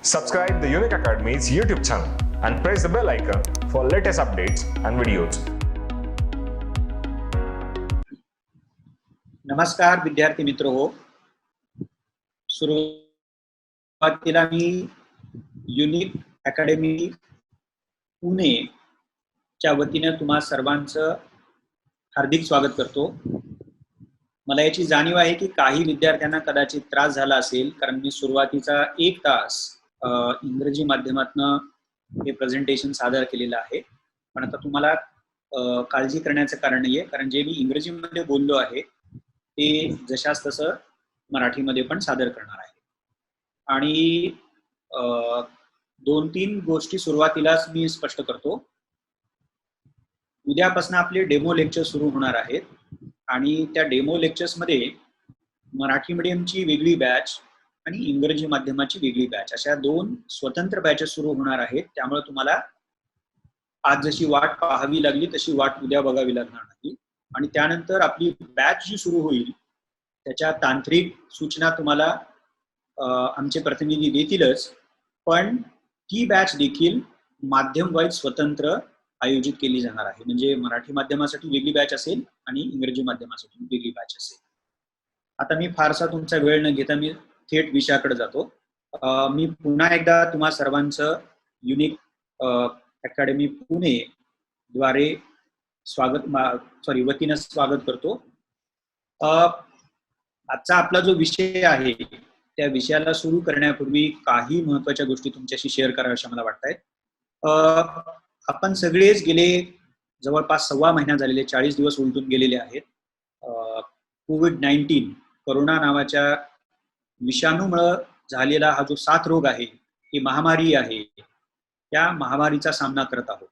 Subscribe the Unique Academy's YouTube channel and press the bell icon for latest updates and videos. नमस्कार विद्यार्थी मित्र हो. सुरुवातीला मी unique academy Pune च्या वतीने तुम्हा सर्वांचं हार्दिक स्वागत करतो. मला याची जाणीव आहे की काही विद्यार्थ्यांना कदाचित त्रास झाला असेल, कारण मी सुरुवातीचा 1 तास इंग्रजी माध्यमातून हे प्रेझेंटेशन सादर केलेलं आहे. पण आता तुम्हाला काळजी करण्याचं कारण नाहीये, कारण जे मी इंग्रजीमध्ये बोललो आहे ते जशास तसं मराठीमध्ये पण सादर करणार आहे. आणि 2-3 गोष्टी सुरुवातीलाच मी स्पष्ट करतो. उद्यापासून आपले डेमो लेक्चर सुरू होणार आहेत आणि त्या डेमो लेक्चर्समध्ये मराठी मीडियमची वेगळी बॅच आणि इंग्रजी माध्यमाची वेगळी बॅच अशा 2 स्वतंत्र बॅचेस सुरू होणार आहेत. त्यामुळे तुम्हाला आज जशी वाट पाहावी लागली तशी वाट उद्या बघावी लागणार नाही. आणि त्यानंतर आपली बॅच जी सुरू होईल त्याच्या तांत्रिक सूचना तुम्हाला आमचे प्रतिनिधी देतीलच, पण ती बॅच देखील माध्यम वाईज स्वतंत्र आयोजित केली जाणार आहे. म्हणजे मराठी माध्यमासाठी वेगळी बॅच असेल आणि इंग्रजी माध्यमासाठी वेगळी बॅच असेल. आता मी फारसा तुमचा वेळ न घेता मी थेट विषयाकडे जातो. मी पुन्हा एकदा तुम्हा सर्वांचं युनिक अकॅडमी पुणे द्वारे वतीनं स्वागत करतो. आजचा आपला जो विषय आहे त्या विषयाला सुरू करण्यापूर्वी काही महत्त्वाच्या गोष्टी तुमच्याशी शेअर कराव्याशा मला वाटतायत. आपण सगळेच गेले जवळपास 1.25 महिना झालेले 40 दिवस उलटून गेलेले आहेत. कोविड-19 कोरोना नावाच्या विषाणूमुळे झालेला हा जो साथरोग आहे, ही महामारी आहे, त्या महामारीचा सामना करत आहोत.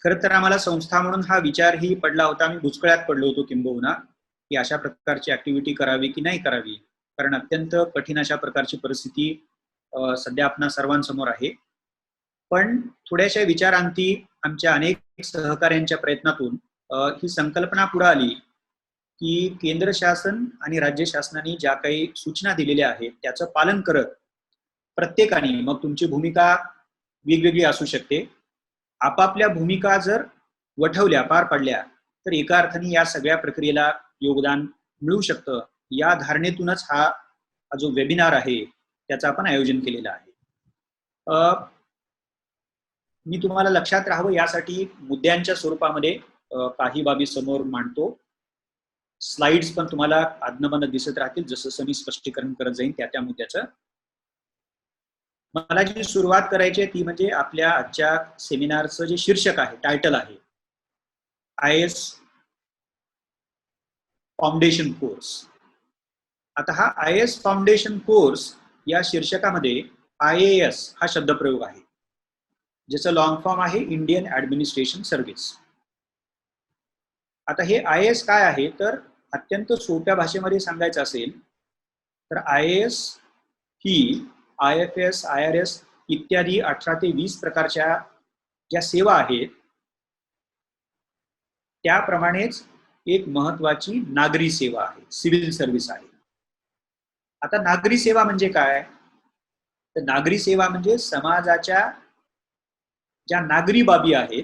खरं तर आम्हाला संस्था म्हणून हा विचारही पडला होता, आम्ही भुचकळ्यात पडलो होतो किंबहुना, की अशा प्रकारची ऍक्टिव्हिटी करावी की नाही करावी, कारण अत्यंत कठीण अशा प्रकारची परिस्थिती सध्या आपणा सर्वांसमोर आहे. पण थोड्याशा विचारांती आमच्या अनेक सहकाऱ्यांच्या प्रयत्नातून ही संकल्पना पुढे आली की केंद्र शासन आणि राज्य शासनाने ज्या काही सूचना दिलेल्या आहेत त्याचं पालन करत प्रत्येकाने, मग तुमची भूमिका वेगवेगळी असू शकते, आपापल्या भूमिका जर वठवल्या पार पाडल्या तर एका अर्थाने या सगळ्या प्रक्रियेला योगदान मिळू शकतं. या धारणेतूनच हा जो वेबिनार आहे त्याचं आपण आयोजन केलेलं आहे. मी तुम्हाला लक्षात राहावं यासाठी मुद्द्यांच्या स्वरूपामध्ये काही बाबी समोर मांडतो. स्लाइड्स पण तुम्हाला आदनमधनं दिसत राहतील जसं मी स्पष्टीकरण करत जाईन त्या मुद्द्याचं. मला जी सुरुवात करायची आहे ती म्हणजे आपल्या आजच्या सेमिनारचं जे शीर्षक आहे, टायटल आहे, IAS फाउंडेशन कोर्स. आता हा IAS फाउंडेशन कोर्स या शीर्षकामध्ये IAS हा शब्दप्रयोग आहे, ज्याचं लॉंग फॉर्म आहे इंडियन ऍडमिनिस्ट्रेशन सर्व्हिस. आता हे IAS काय आहे तर अत्यंत सोप्या भाषेमध्ये सांगायचं असेल तर IAS ही IFS, IRS इत्यादी 18 ते 20 प्रकारच्या ज्या सेवा आहेत त्याप्रमाणेच एक महत्वाची नागरी सेवा आहे, सिव्हिल सर्व्हिस आहे. आता नागरी सेवा म्हणजे काय तर नागरी सेवा म्हणजे समाजाच्या ज्या नागरी बाबी आहेत,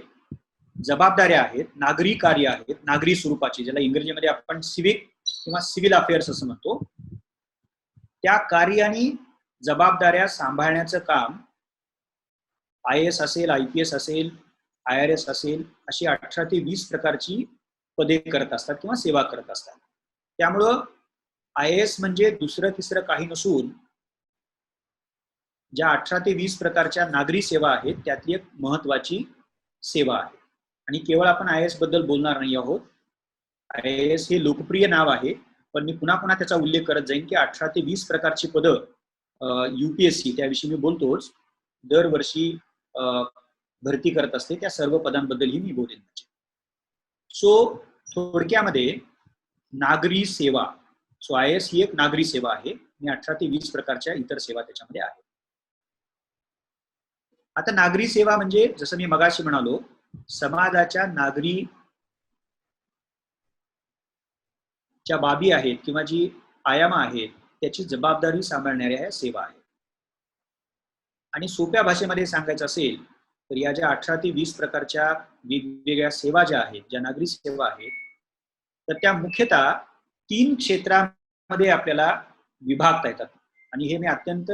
जबाबदाऱ्या आहेत, नागरी कार्य आहेत, नागरी स्वरूपाची, ज्याला इंग्रजीमध्ये आपण सिव्हिक किंवा सिव्हिल अफेअर्स असं म्हणतो, त्या कार्य आणि जबाबदाऱ्या सांभाळण्याचं काम IAS असेल, IPS असेल, IRS असेल, अशी 18 ते 20 प्रकारची पदे करत असतात किंवा सेवा करत असतात. त्यामुळं IAS म्हणजे दुसरं तिसरं काही नसून ज्या 18 ते 20 प्रकारच्या नागरी सेवा आहेत त्यातली एक महत्वाची सेवा आहे. आणि केवळ आपण IAS बद्दल बोलणार नाही आहोत. IAS हे लोकप्रिय नाव आहे, पण मी पुन्हा पुन्हा त्याचा उल्लेख करत जाईन की 18 ते 20 प्रकारची पदं UPSC, त्याविषयी मी बोलतोच, दरवर्षी भरती करत असते, त्या सर्व पदांबद्दलही मी बोलेन. सो थोडक्यामध्ये नागरी सेवा, सो IAS ही एक नागरी सेवा आहे आणि 18 ते 20 प्रकारच्या इतर सेवा त्याच्यामध्ये आहेत. आता नागरी सेवा म्हणजे जसं मी मगाशी म्हणालो, समाजाच्या नागरी ज्या बाबी आहेत किंवा जी आयाम आहेत त्याची जबाबदारी सांभाळणाऱ्या ह्या सेवा आहेत. आणि सोप्या भाषेमध्ये सांगायचं असेल तर या ज्या 18 ते 20 प्रकारच्या वेगवेगळ्या सेवा ज्या आहेत, ज्या नागरी सेवा आहेत, तर त्या मुख्यतः 3 क्षेत्रामध्ये आपल्याला विभागता येतात. आणि हे मी अत्यंत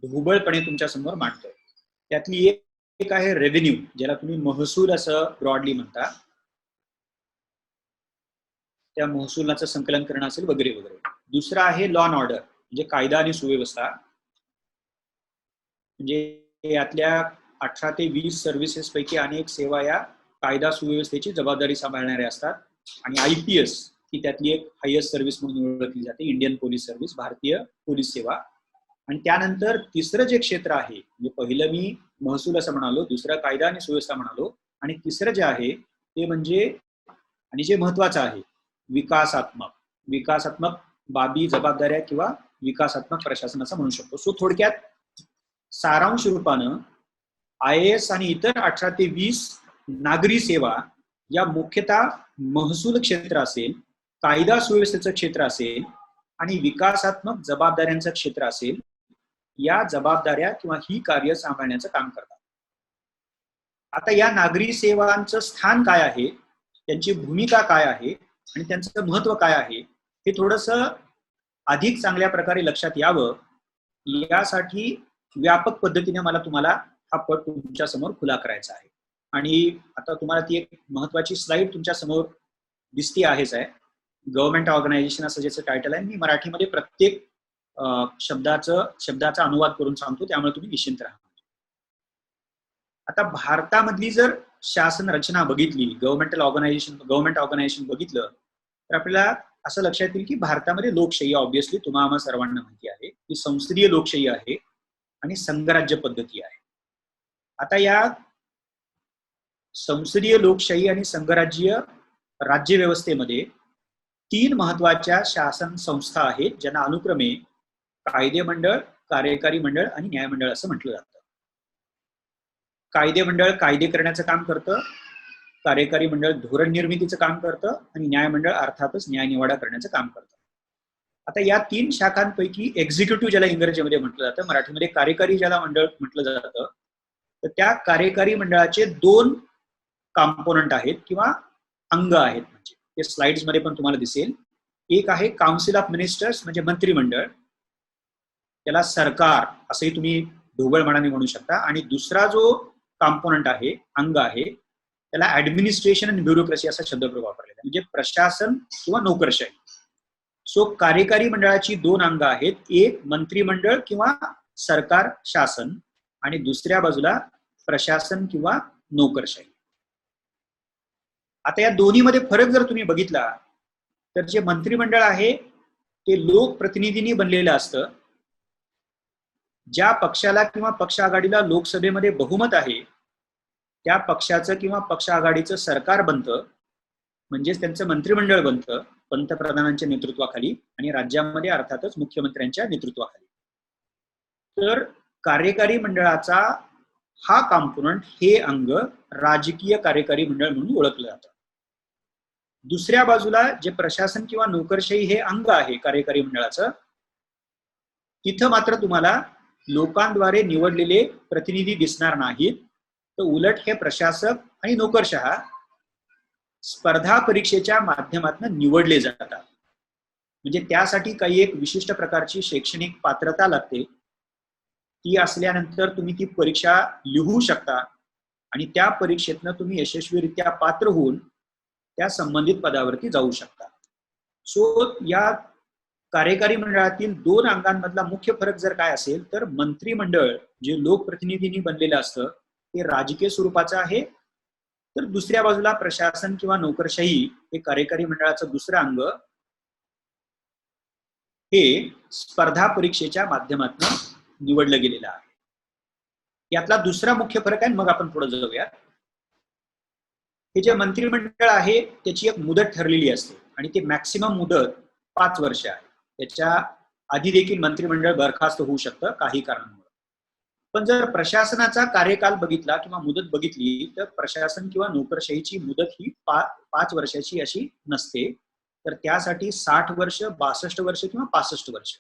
ढोबळपणे तुमच्या समोर मांडतोय. त्यातली एक आहे रेव्हेन्यू, ज्याला तुम्ही महसूल असं ब्रॉडली म्हणता. त्या महसुलाचं संकलन करणं असेल वगैरे वगैरे. दुसरा आहे लॉ अँड ऑर्डर, म्हणजे कायदा आणि सुव्यवस्था. म्हणजे यातल्या 18 ते 20 सर्व्हिसेस पैकी अनेक सेवा या कायदा सुव्यवस्थेची जबाबदारी सांभाळणाऱ्या असतात. आणि IPS ही त्यातली एक हायेस्ट सर्व्हिस म्हणून ओळखली जाते, इंडियन पोलीस सर्व्हिस, भारतीय पोलीस सेवा. आणि त्यानंतर तिसरं जे क्षेत्र आहे, म्हणजे पहिलं मी महसूल असं म्हणालो, दुसरं कायदा आणि सुव्यवस्था म्हणालो, आणि तिसरं जे आहे ते म्हणजे, आणि जे महत्वाचं आहे, विकासात्मक बाबी, जबाबदाऱ्या किंवा विकासात्मक प्रशासन असं म्हणू शकतो. सो थोडक्यात सारांश रूपानं IAS आणि इतर 18 ते 20 नागरी सेवा या मुख्यतः महसूल क्षेत्र असेल, कायदा सुव्यवस्थेचं क्षेत्र असेल आणि विकासात्मक जबाबदाऱ्यांचं क्षेत्र असेल, या जबाबदाऱ्या किंवा ही कार्य सांभाळण्याचं काम करतात. आता या नागरी सेवांचं स्थान काय आहे, त्यांची भूमिका काय आहे आणि त्यांचं महत्व काय आहे, हे थोडंसं अधिक चांगल्या प्रकारे लक्षात यावं, यासाठी व्यापक पद्धतीने मला तुम्हाला हा पट तुमच्या समोर खुला करायचा आहे. आणि आता तुम्हाला ती एक महत्वाची स्लाइड तुमच्या समोर दिसती आहेच आहे. गव्हर्नमेंट ऑर्गनायझेशन असं ज्याचं टायटल आहे. मी मराठीमध्ये प्रत्येक शब्दाचा अनुवाद करून सांगतो, त्यामुळे तुम्ही निश्चिंत राहा. आता भारतामधली जर शासन रचना बघितली, गव्हर्नमेंट ऑर्गनायझेशन बघितलं, तर आपल्याला असं लक्षात येईल की भारतामध्ये लोकशाही ऑब्व्हियसली तुम्हाला सर्वांना माहिती आहे की संसदीय लोकशाही आहे आणि संघराज्य पद्धती आहे. आता या संसदीय लोकशाही आणि संघराज्य राज्य व्यवस्थेमध्ये 3 महत्वाच्या शासन संस्था आहेत, ज्यांना अनुक्रमे कायदे मंडळ, कार्यकारी मंडळ आणि न्यायमंडळ असं म्हटलं जातं. कायदे मंडळ कायदे करण्याचं काम करतं, कार्यकारी मंडळ धोरण निर्मितीचं काम करतं आणि न्यायमंडळ अर्थातच न्यायनिवाडा करण्याचं काम करतं. आता या 3 शाखांपैकी एक्झिक्युटिव्ह, ज्याला इंग्रजीमध्ये म्हटलं जातं, मराठीमध्ये कार्यकारी ज्याला मंडळ म्हटलं जातं, तर त्या कार्यकारी मंडळाचे 2 कॉम्पोनंट आहेत किंवा अंग आहेत. म्हणजे ते स्लाइड्स मध्ये पण तुम्हाला दिसेल. एक आहे काउन्सिल ऑफ मिनिस्टर्स, म्हणजे मंत्रिमंडळ, त्याला सरकार असंही तुम्ही ढोबळमानाने म्हणू शकता. आणि दुसरा जो कॉम्पोनंट आहे, अंग आहे, त्याला ऍडमिनिस्ट्रेशन आणि ब्युरोक्रेसी असा शब्दप्रयोग वापरलेला आहे, म्हणजे प्रशासन किंवा नोकरशाही. सो कार्यकारी मंडळाची 2 अंग आहेत, एक मंत्रिमंडळ किंवा सरकार शासन आणि दुसऱ्या बाजूला प्रशासन किंवा नोकरशाही. आता या दोन्हीमध्ये फरक जर तुम्ही बघितला तर जे मंत्रिमंडळ आहे ते लोकप्रतिनिधींनी बनलेलं असतं. ज्या पक्षाला किंवा पक्ष आघाडीला लोकसभेमध्ये बहुमत आहे त्या पक्षाचं किंवा पक्ष आघाडीचं सरकार बनतं, म्हणजेच त्यांचं मंत्रिमंडळ बनतं पंतप्रधानांच्या नेतृत्वाखाली आणि राज्यामध्ये अर्थातच मुख्यमंत्र्यांच्या नेतृत्वाखाली. तर कार्यकारी मंडळाचा हा कॉम्पोनंट, हे अंग राजकीय कार्यकारी मंडळ म्हणून ओळखलं जातं. दुसऱ्या बाजूला जे प्रशासन किंवा नोकरशाही हे अंग आहे कार्यकारी मंडळाचं, तिथं मात्र तुम्हाला लोकांद्वारे निवडलेले प्रतिनिधी दिसणार नाहीत, तर उलट हे प्रशासक आणि नोकरशहा स्पर्धा परीक्षेच्या माध्यमातून निवडले जातात. म्हणजे त्यासाठी काही एक विशिष्ट प्रकारची शैक्षणिक पात्रता लागते. ती असल्यानंतर तुम्ही ती परीक्षा लिहू शकता आणि त्या परीक्षेतनं तुम्ही यशस्वीरित्या पात्र होऊन त्या संबंधित पदावरती जाऊ शकता. सो या कार्यकारी मंडळातील 2 अंगांमधला मुख्य फरक जर काय असेल तर मंत्रिमंडळ जे लोकप्रतिनिधींनी बनलेलं असतं ते राजकीय स्वरूपाचं आहे, तर दुसऱ्या बाजूला प्रशासन किंवा नोकरशाही हे कार्यकारी मंडळाचं दुसरं अंग हे स्पर्धा परीक्षेच्या माध्यमातून निवडलं गेलेलं आहे. यातला दुसरा मुख्य फरक आहे, मग आपण पुढे जाऊया. हे जे मंत्रिमंडळ आहे त्याची एक मुदत ठरलेली असते आणि ते मॅक्सिमम मुदत 5 वर्ष आहे. त्याच्या आधी देखील मंत्रिमंडळ बरखास्त होऊ शकतं काही कारणांमुळे. पण जर प्रशासनाचा कार्यकाल बघितला किंवा मुदत बघितली तर प्रशासन किंवा नोकरशाहीची मुदत ही 5 वर्षाची अशी नसते, तर त्यासाठी 60 वर्ष, 62 वर्ष किंवा 65 वर्ष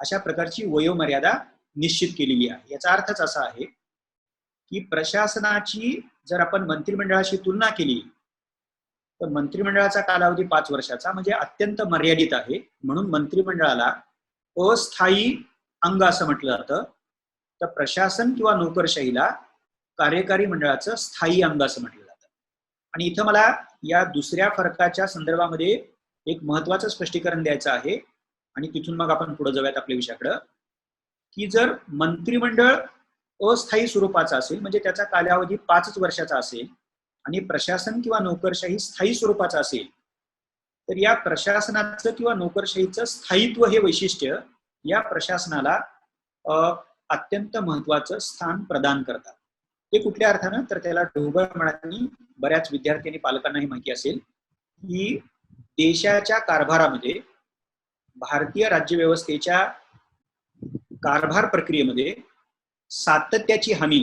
अशा प्रकारची वयोमर्यादा निश्चित केलेली आहे. याचा अर्थच असा आहे की प्रशासनाची जर आपण मंत्रिमंडळाशी तुलना केली तर मंत्रिमंडळाचा कालावधी 5 वर्षाचा म्हणजे अत्यंत मर्यादित आहे. म्हणून मंत्रिमंडळाला अस्थायी अंग असं म्हटलं जातं. तर प्रशासन किंवा नोकरशाहीला कार्यकारी मंडळाचं स्थायी अंग असं म्हटलं जातं. आणि इथं मला या दुसऱ्या फरकाच्या संदर्भामध्ये एक महत्वाचं स्पष्टीकरण द्यायचं आहे आणि तिथून मग आपण पुढे जाऊयात आपल्या विषयाकडं. की जर मंत्रिमंडळ अस्थायी स्वरूपाचा असेल म्हणजे त्याचा कालावधी 5 वर्षाचा असेल आणि प्रशासन किंवा नोकरशाही स्थायी स्वरूपाचा असेल तर या प्रशासनाचं किंवा नोकरशाहीचं स्थायित्व हे वैशिष्ट्य या प्रशासनाला अत्यंत महत्वाचं स्थान प्रदान करतात. ते कुठल्या अर्थानं तर त्याला ढोबळ म्हणानी बऱ्याच विद्यार्थी आणि पालकांनाही माहिती असेल की देशाच्या कारभारामध्ये भारतीय राज्यव्यवस्थेच्या कारभार प्रक्रियेमध्ये सातत्याची हमी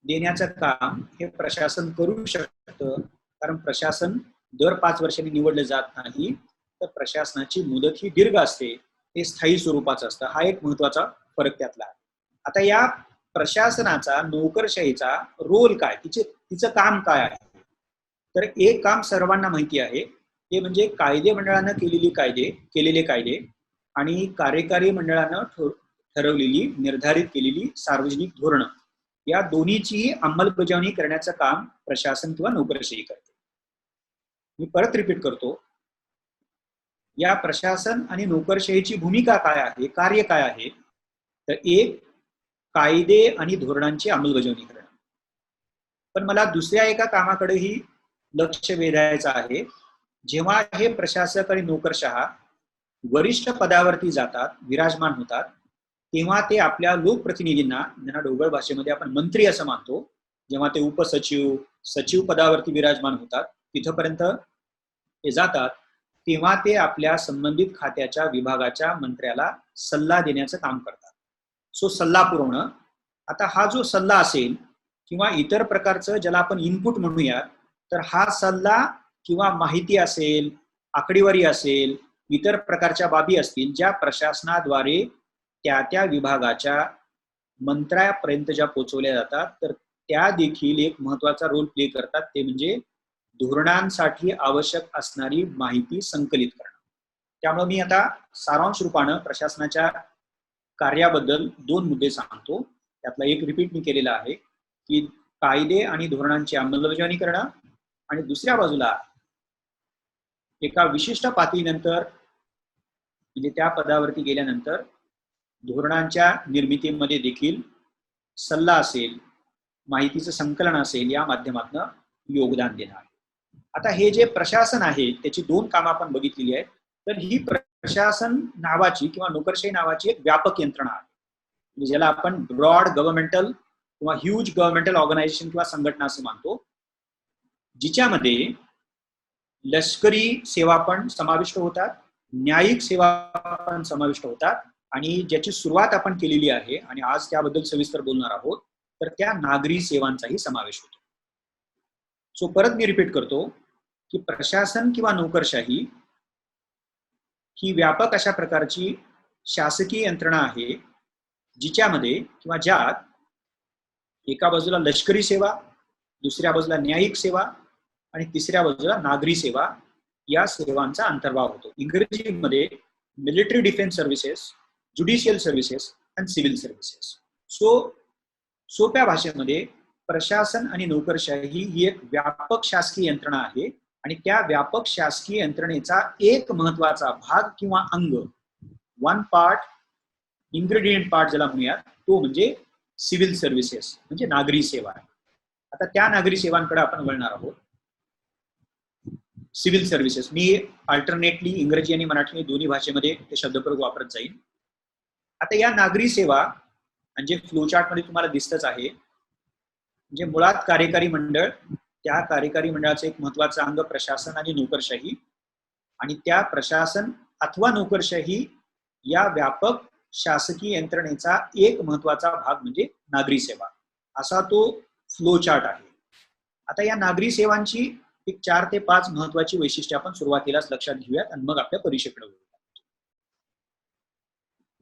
देण्याचं काम हे प्रशासन करू शकतं. कारण प्रशासन दर 5 वर्षांनी निवडलं जात नाही तर प्रशासनाची मुदत ही दीर्घ असते, ते स्थायी स्वरूपाचं असतं. हा एक महत्वाचा फरक त्यातला आहे. आता या प्रशासनाचा नोकरशाहीचा रोल काय, तिचं काम काय आहे तर एक काम सर्वांना माहिती आहे ते म्हणजे कायदे मंडळानं केलेले कायदे आणि कार्यकारी मंडळानं ठरवलेली निर्धारित केलेली सार्वजनिक धोरणं या दोन्हीची अंमलबजावणी करण्याचं काम प्रशासन किंवा नोकरशाही करते. मी परत रिपीट करतो, या प्रशासन आणि नोकरशाहीची भूमिका काय आहे, कार्य काय आहे तर एक कायदे आणि धोरणांची अंमलबजावणी करणं. पण मला दुसऱ्या एका कामाकडेही लक्ष वेधायचं आहे. जेव्हा हे प्रशासक आणि नोकरशहा वरिष्ठ पदावरती जातात, विराजमान होतात तेव्हा ते आपल्या लोकप्रतिनिधींना, ज्यांना ढोबळ भाषेमध्ये आपण मंत्री असं मानतो, जेव्हा ते उपसचिव सचिव पदावरती विराजमान होतात तिथपर्यंत ते जातात तेव्हा ते आपल्या संबंधित खात्याच्या विभागाच्या मंत्र्याला सल्ला देण्याचं काम करतात. सो सल्ला पुरवणं. आता हा जो सल्ला असेल किंवा इतर प्रकारचं ज्याला आपण इनपुट म्हणूया तर हा सल्ला किंवा माहिती असेल, आकडेवारी असेल, इतर प्रकारच्या बाबी असतील ज्या प्रशासनाद्वारे त्या विभागाच्या मंत्र्यापर्यंत ज्या पोहोचवल्या जातात तर त्या देखील एक महत्वाचा रोल प्ले करतात. ते म्हणजे धोरणांसाठी आवश्यक असणारी माहिती संकलित करणं. त्यामुळे मी आता सारांश रूपानं प्रशासनाच्या कार्याबद्दल 2 मुद्दे सांगतो. त्यातला एक रिपीट मी केलेला आहे की कायदे आणि धोरणांची अंमलबजावणी करणं आणि दुसऱ्या बाजूला एका विशिष्ट पातळीनंतर म्हणजे त्या पदावरती गेल्यानंतर धोरणांच्या निर्मितीमध्ये देखील सल्ला असेल, माहितीचं संकलन असेल या माध्यमातून योगदान देणं आहे. आता हे जे प्रशासन आहे त्याची 2 कामं आपण बघितलेली आहेत. तर ही प्रशासन नावाची किंवा नोकरशाही नावाची एक व्यापक यंत्रणा आहे ज्याला आपण ब्रॉड गव्हर्नमेंटल किंवा ह्यूज गव्हर्नमेंटल ऑर्गनायझेशन किंवा संघटना असं मानतो, जिच्यामध्ये लष्करी सेवा पण समाविष्ट होतात, न्यायिक सेवा पण समाविष्ट होतात आणि ज्याची सुरुवात आपण केलेली आहे आणि आज त्याबद्दल सविस्तर बोलणार आहोत तर त्या नागरी सेवांचाही समावेश होतो. सो परत मी रिपीट करतो की प्रशासन किंवा नोकरशाही ही व्यापक अशा प्रकारची शासकीय यंत्रणा आहे जिच्यामध्ये किंवा ज्यात एका बाजूला लष्करी सेवा, दुसऱ्या बाजूला न्यायिक सेवा आणि तिसऱ्या बाजूला नागरी सेवा या सेवांचा अंतर्भाव होतो. इंग्रजीमध्ये military defence services, judicial services आणि सिव्हिल सर्व्हिसेस. सो सोप्या भाषेमध्ये प्रशासन आणि नोकरशाही ही एक व्यापक शासकीय यंत्रणा आहे आणि त्या व्यापक शासकीय यंत्रणेचा एक महत्वाचा भाग किंवा अंग, 1 पार्ट, इन्ग्रेडियंट पार्ट ज्याला म्हणूयात, तो म्हणजे सिव्हिल सर्व्हिसेस म्हणजे नागरी सेवा आहे. आता त्या नागरी सेवांकडे आपण वळणार आहोत. सिव्हिल सर्व्हिसेस मी अल्टरनेटली इंग्रजी आणि मराठी दोन्ही भाषेमध्ये ते शब्दप्रयोग वापरत जाईल. आता या नागरी सेवा म्हणजे फ्लोचार्ट मध्ये तुम्हाला दिसतच आहे, म्हणजे मुळात कार्यकारी मंडळ, त्या कार्यकारी मंडळाचं एक महत्वाचं अंग प्रशासन आणि नोकरशाही आणि त्या प्रशासन अथवा नोकरशाही या व्यापक शासकीय यंत्रणेचा एक महत्वाचा भाग म्हणजे नागरी सेवा, असा तो फ्लोचार्ट आहे. आता या नागरी सेवांची एक 4 ते 5 महत्वाची वैशिष्ट्ये आपण सुरुवातीलाच लक्षात घेऊयात आणि मग आपल्या परीक्षेकडे वळूया.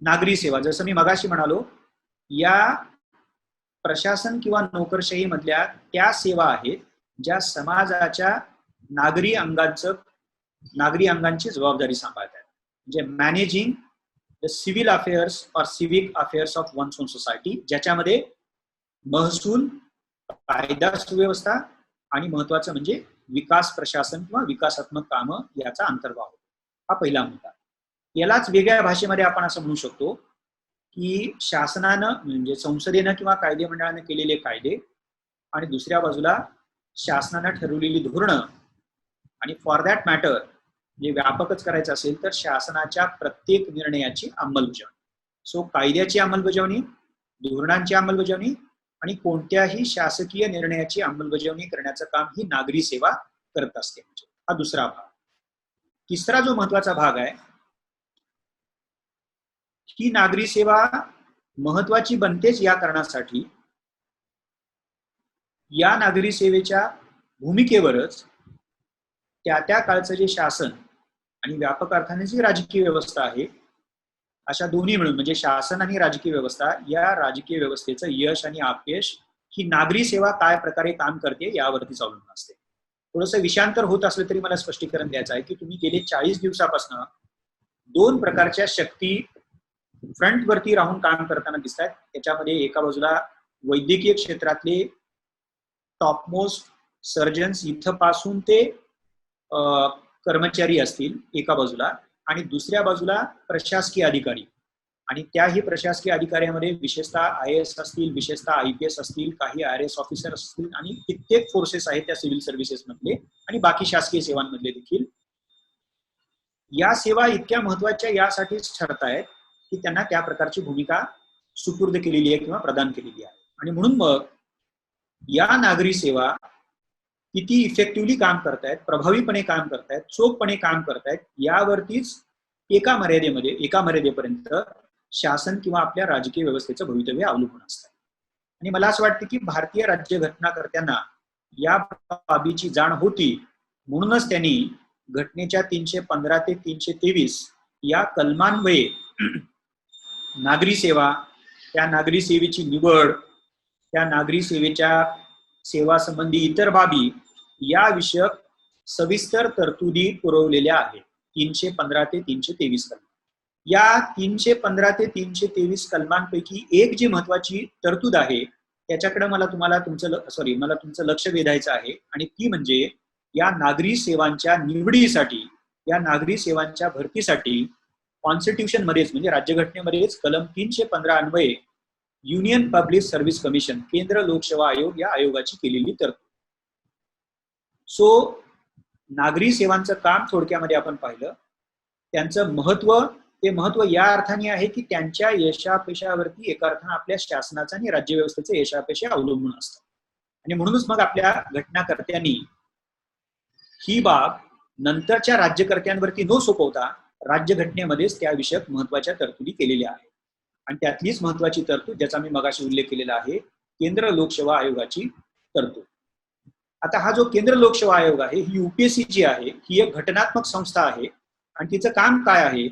नागरी सेवा, जसं मी मगाशी म्हणालो या प्रशासन किंवा नोकरशाही मधल्या त्या सेवा आहेत ज्या समाजाच्या नागरी अंगांची जबाबदारी सांभाळतात. म्हणजे managing the civil affairs or civic affairs of one's own society, ज्याच्यामध्ये महसूल, कायदा सुव्यवस्था आणि महत्वाचं म्हणजे विकास प्रशासन किंवा विकासात्मक कामं याचा अंतर्भाव. हा पहिला मुद्दा. यालाच वेगळ्या भाषेमध्ये आपण असं म्हणू शकतो की शासनानं म्हणजे संसदेनं किंवा कायदे मंडळानं केलेले कायदे आणि दुसऱ्या बाजूला शासनानं ठरवलेली धोरणं आणि फॉर दॅट मॅटर जे व्यापकच करायचं असेल तर शासनाच्या प्रत्येक निर्णयाची अंमलबजावणी. सो कायद्याची अंमलबजावणी, धोरणांची अंमलबजावणी आणि कोणत्याही शासकीय निर्णयाची अंमलबजावणी करण्याचं काम ही नागरी सेवा करत असते. हा दुसरा भाग. तिसरा जो महत्वाचा भाग आहे, ही नागरी सेवा महत्वाची बनतेच या कारणासाठी या नागरी सेवेच्या भूमिकेवरच त्या त्या काळचं जे शासन आणि व्यापक अर्थाने जी राजकीय व्यवस्था आहे, अशा दोन्ही मिळून म्हणजे शासन आणि राजकीय व्यवस्था, या राजकीय व्यवस्थेचं यश आणि अपयश ही नागरी सेवा काय प्रकारे काम करते यावरतीच अवलंबून असते. थोडंसं विषयांतर होत असलं तरी मला स्पष्टीकरण द्यायचं आहे की तुम्ही गेले 40 दिवसापासून दोन प्रकारच्या शक्ती फ्रंटवरती राहून काम करताना दिसत आहेत. त्याच्यामध्ये एका बाजूला वैद्यकीय क्षेत्रातले टॉपमोस्ट सर्जन्स इथं पासून ते कर्मचारी असतील एका बाजूला, आणि दुसऱ्या बाजूला प्रशासकीय अधिकारी, आणि त्याही प्रशासकीय अधिकाऱ्यामध्ये विशेषतः IAS असतील, विशेषतः IPS असतील, काही RS ऑफिसर असतील आणि कित्येक फोर्सेस आहेत त्या सिव्हिल सर्व्हिसेस मधले आणि बाकी शासकीय सेवांमधले देखील. या सेवा इतक्या महत्वाच्या यासाठीच ठरतायत की त्यांना त्या प्रकारची भूमिका सुपूर्द केलेली आहे किंवा प्रदान केलेली आहे. आणि म्हणून मग या नागरी सेवा किती इफेक्टिव्हली काम करतायत, प्रभावीपणे काम करतायत, चोखपणे काम करतायत, यावरतीच एका मर्यादेपर्यंत शासन किंवा आपल्या राजकीय व्यवस्थेचं भवितव्य अवलंबून असतं. आणि मला असं वाटतं की भारतीय राज्यघटनाकर्त्यांना या बाबीची जाण होती, म्हणूनच त्यांनी घटनेच्या 315 ते 323 या कलमान्वये नागरी सेवा, त्या नागरी सेवेची निवड, त्या नागरी सेवेच्या सेवा संबंधी इतर बाबी या विषयक सविस्तर तरतुदी पुरवलेल्या आहेत. 315 ते 323 कलम. या 315 ते 323 कलमांपैकी एक जी महत्वाची तरतूद आहे त्याच्याकडे मला तुमचं लक्ष वेधायचं आहे, आणि ती म्हणजे या नागरी सेवांच्या निवडीसाठी, या नागरी सेवांच्या भरतीसाठी कॉन्स्टिट्यूशन मध्येच म्हणजे राज्यघटनेमध्येच कलम 315 अन्वये युनियन पब्लिक सर्व्हिस कमिशन, केंद्र लोकसेवा आयोग या आयोगाची केलेली तरतूद. सो नागरी सेवांचं काम थोडक्यामध्ये आपण पाहिलं, त्यांचं महत्व या अर्थाने आहे की त्यांच्या यशापेशावरती एका अर्थानं आपल्या शासनाचं आणि राज्यव्यवस्थेचं यशापेशा अवलंबून असतं. आणि म्हणूनच मग आपल्या घटनाकर्त्यांनी ही बाब नंतरच्या राज्यकर्त्यांवरती न सोपवता राज्यघटनेमध्येच त्या विषयक महत्वाच्या तरतुदी केलेल्या आहेत. आणि त्यातलीच महत्वाची तरतूद ज्याचा मी मगाशी उल्लेख केलेला आहे, केंद्र लोकसेवा आयोगाची तरतूद. आता हा जो केंद्र लोकसेवा आयोग आहे, ही UPSC जी आहे, ही एक घटनात्मक संस्था आहे. आणि तिचं काम काय आहे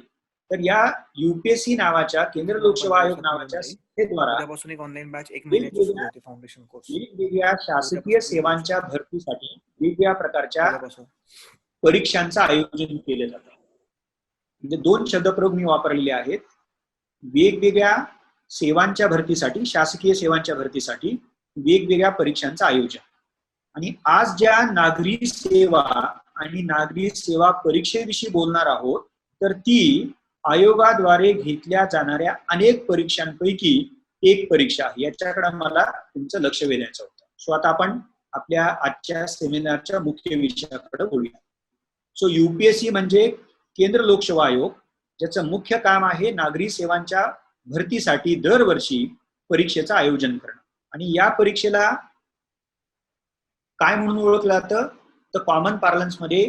तर या UPSC नावाच्या केंद्र लोकसेवा आयोग नावाच्या संस्थेद्वारा वेगवेगळ्या शासकीय सेवांच्या भरतीसाठी वेगवेगळ्या प्रकारच्या परीक्षांचं आयोजन केलं जातं. म्हणजे दोन शब्दप्रयोग मी वापरलेले आहेत. वेगवेगळ्या सेवांच्या भरतीसाठी, शासकीय सेवांच्या भरतीसाठी वेगवेगळ्या परीक्षांचं आयोजन. आणि आज ज्या नागरी सेवा आणि नागरी सेवा परीक्षेविषयी बोलणार आहोत तर ती आयोगाद्वारे घेतल्या जाणाऱ्या अनेक परीक्षांपैकी एक परीक्षा आहे. याच्याकडे मला तुमचं लक्ष वेधायचं होतं. सो आता आपण आपल्या आजच्या सेमिनारच्या मुख्य विषयाकडे बोलूया. सो UPSC म्हणजे केंद्र लोकसेवा आयोग, ज्याचं मुख्य काम आहे नागरी सेवांच्या भरतीसाठी दरवर्षी परीक्षेचं आयोजन करणं. आणि या परीक्षेला काय म्हणून ओळखलं जातं तर कॉमन पार्लन्स मध्ये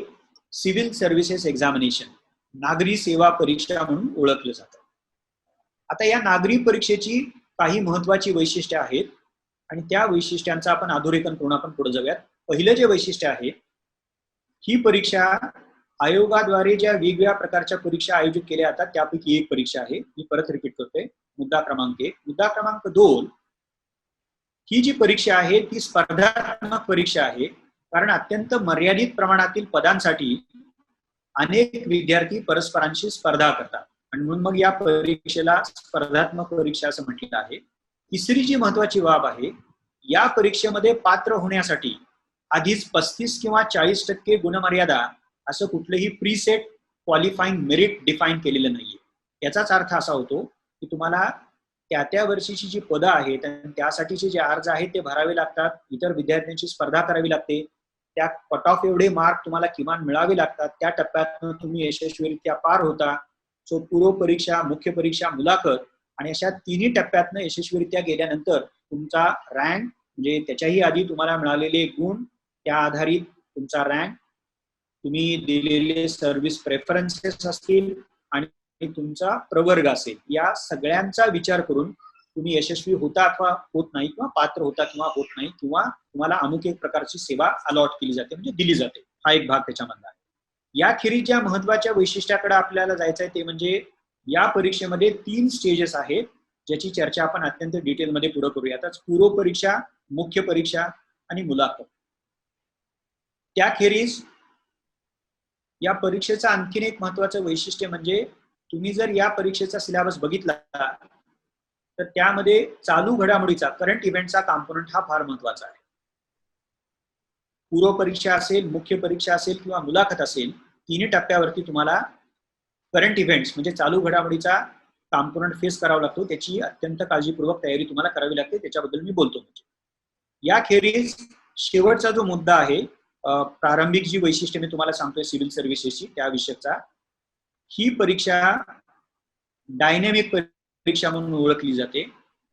सिव्हिल सर्व्हिसेस एक्झामिनेशन, नागरी सेवा परीक्षा म्हणून ओळखलं जातं. आता या नागरी परीक्षेची काही महत्वाची वैशिष्ट्ये आहेत आणि त्या वैशिष्ट्यांचं आपण अधोरेखन करून आपण पुढे जाऊयात. पहिलं जे वैशिष्ट्य आहे, ही परीक्षा आयोगाद्वारे ज्या वेगवेगळ्या प्रकारच्या परीक्षा आयोजित केल्या जातात त्यापैकी एक परीक्षा आहे. मी परत रिपीट करतोय, मुद्दा क्रमांक 1. मुद्दा क्रमांक 2, ही जी परीक्षा आहे ती स्पर्धात्मक परीक्षा आहे, कारण अत्यंत मर्यादित प्रमाणातील पदांसाठी अनेक विद्यार्थी परस्परांशी स्पर्धा करतात आणि म्हणून मग या परीक्षेला स्पर्धात्मक परीक्षा असं म्हटलेलं आहे. तिसरी जी महत्वाची बाब आहे, या परीक्षेमध्ये पात्र होण्यासाठी आधीच 35 किंवा 40% गुणमर्यादा असं कुठलंही प्रीसेट क्वालिफाईंग मेरिट डिफाईन केलेलं नाहीये. याचाच अर्थ असा होतो की तुम्हाला त्या वर्षीची जी पदं आहेत त्यासाठीचे जे अर्ज आहेत ते भरावे लागतात, इतर विद्यार्थ्यांची स्पर्धा करावी लागते, त्या कट ऑफ एवढे मार्क तुम्हाला किमान मिळावे लागतात, त्या टप्प्यातून तुम्ही यशस्वीरित्या पार होता. सो पूर्व परीक्षा, मुख्य परीक्षा, मुलाखत आणि अशा तिन्ही टप्प्यातनं यशस्वीरित्या गेल्यानंतर तुमचा रँक म्हणजे त्याच्याही आधी तुम्हाला मिळालेले गुण, त्या आधारित तुमचा रँक, तुम्ही दिलेले सर्व्हिस प्रेफरन्सेस असतील आणि तुमचा प्रवर्ग असेल, या सगळ्यांचा विचार करून तुम्ही यशस्वी होता अथवा होत नाही, किंवा पात्र होता किंवा होत नाही, किंवा तुम्हाला अमुक एक प्रकारची सेवा अलॉट केली जाते म्हणजे दिली जाते. हा एक भाग त्याच्यामधला आहे. याखेरीज ज्या महत्वाच्या वैशिष्ट्याकडे आपल्याला जायचं आहे ते म्हणजे या परीक्षेमध्ये 3 स्टेजेस आहेत, ज्याची चर्चा आपण अत्यंत डिटेलमध्ये पुढे करूया. आता पूर्व परीक्षा, मुख्य परीक्षा आणि मुलाखत. त्याखेरीज या परीक्षेचं आणखीन एक महत्वाचं वैशिष्ट्य म्हणजे तुम्ही जर या परीक्षेचा सिलेबस बघितला तर त्यामध्ये चालू घडामोडीचा, करंट इव्हेंटचा कॉम्पोनंट हा फार महत्वाचा आहे. पूर्व परीक्षा असेल, मुख्य परीक्षा असेल किंवा मुलाखत असेल, तिन्ही टप्प्यावरती तुम्हाला करंट इव्हेंट्स म्हणजे चालू घडामोडीचा कॉम्पोनंट फेस करावा लागतो. त्याची अत्यंत काळजीपूर्वक तयारी तुम्हाला करावी लागते, त्याच्याबद्दल मी बोलतो. म्हणजे याखेरीज शेवटचा जो मुद्दा आहे, प्रारंभिक जी वैशिष्ट्य मी तुम्हाला सांगतोय सिव्हिल सर्व्हिसेसची, त्या विषयाचा, ही परीक्षा डायनेमिक परीक्षा म्हणून ओळखली जाते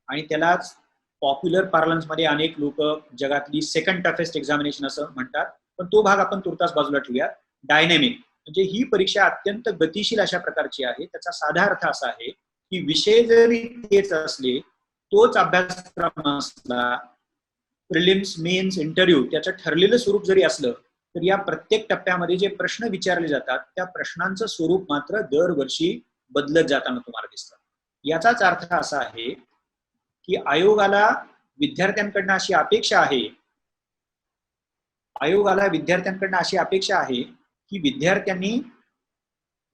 आणि त्यालाच पॉप्युलर पार्लन्स मध्ये अनेक लोक जगातली सेकंड टफेस्ट एक्झामिनेशन असं म्हणतात, पण तो भाग आपण तुर्तास बाजूला ठेवूया. डायनेमिक म्हणजे ही परीक्षा अत्यंत गतिशील अशा प्रकारची आहे. त्याचा साधा अर्थ असा आहे की विषय जरी तेच असले, तोच अभ्यासक्रम असला, प्रिलिम्स, मेन्स, इंटरव्ह्यू त्याचं ठरलेलं स्वरूप जरी असलं, तर या प्रत्येक टप्प्यामध्ये जे प्रश्न विचारले जातात त्या प्रश्नांचं स्वरूप मात्र दरवर्षी बदलत जाताना तुम्हाला दिसतं. याचाच अर्थ असा आहे की आयोगाला विद्यार्थ्यांकडनं अशी अपेक्षा आहे की विद्यार्थ्यांनी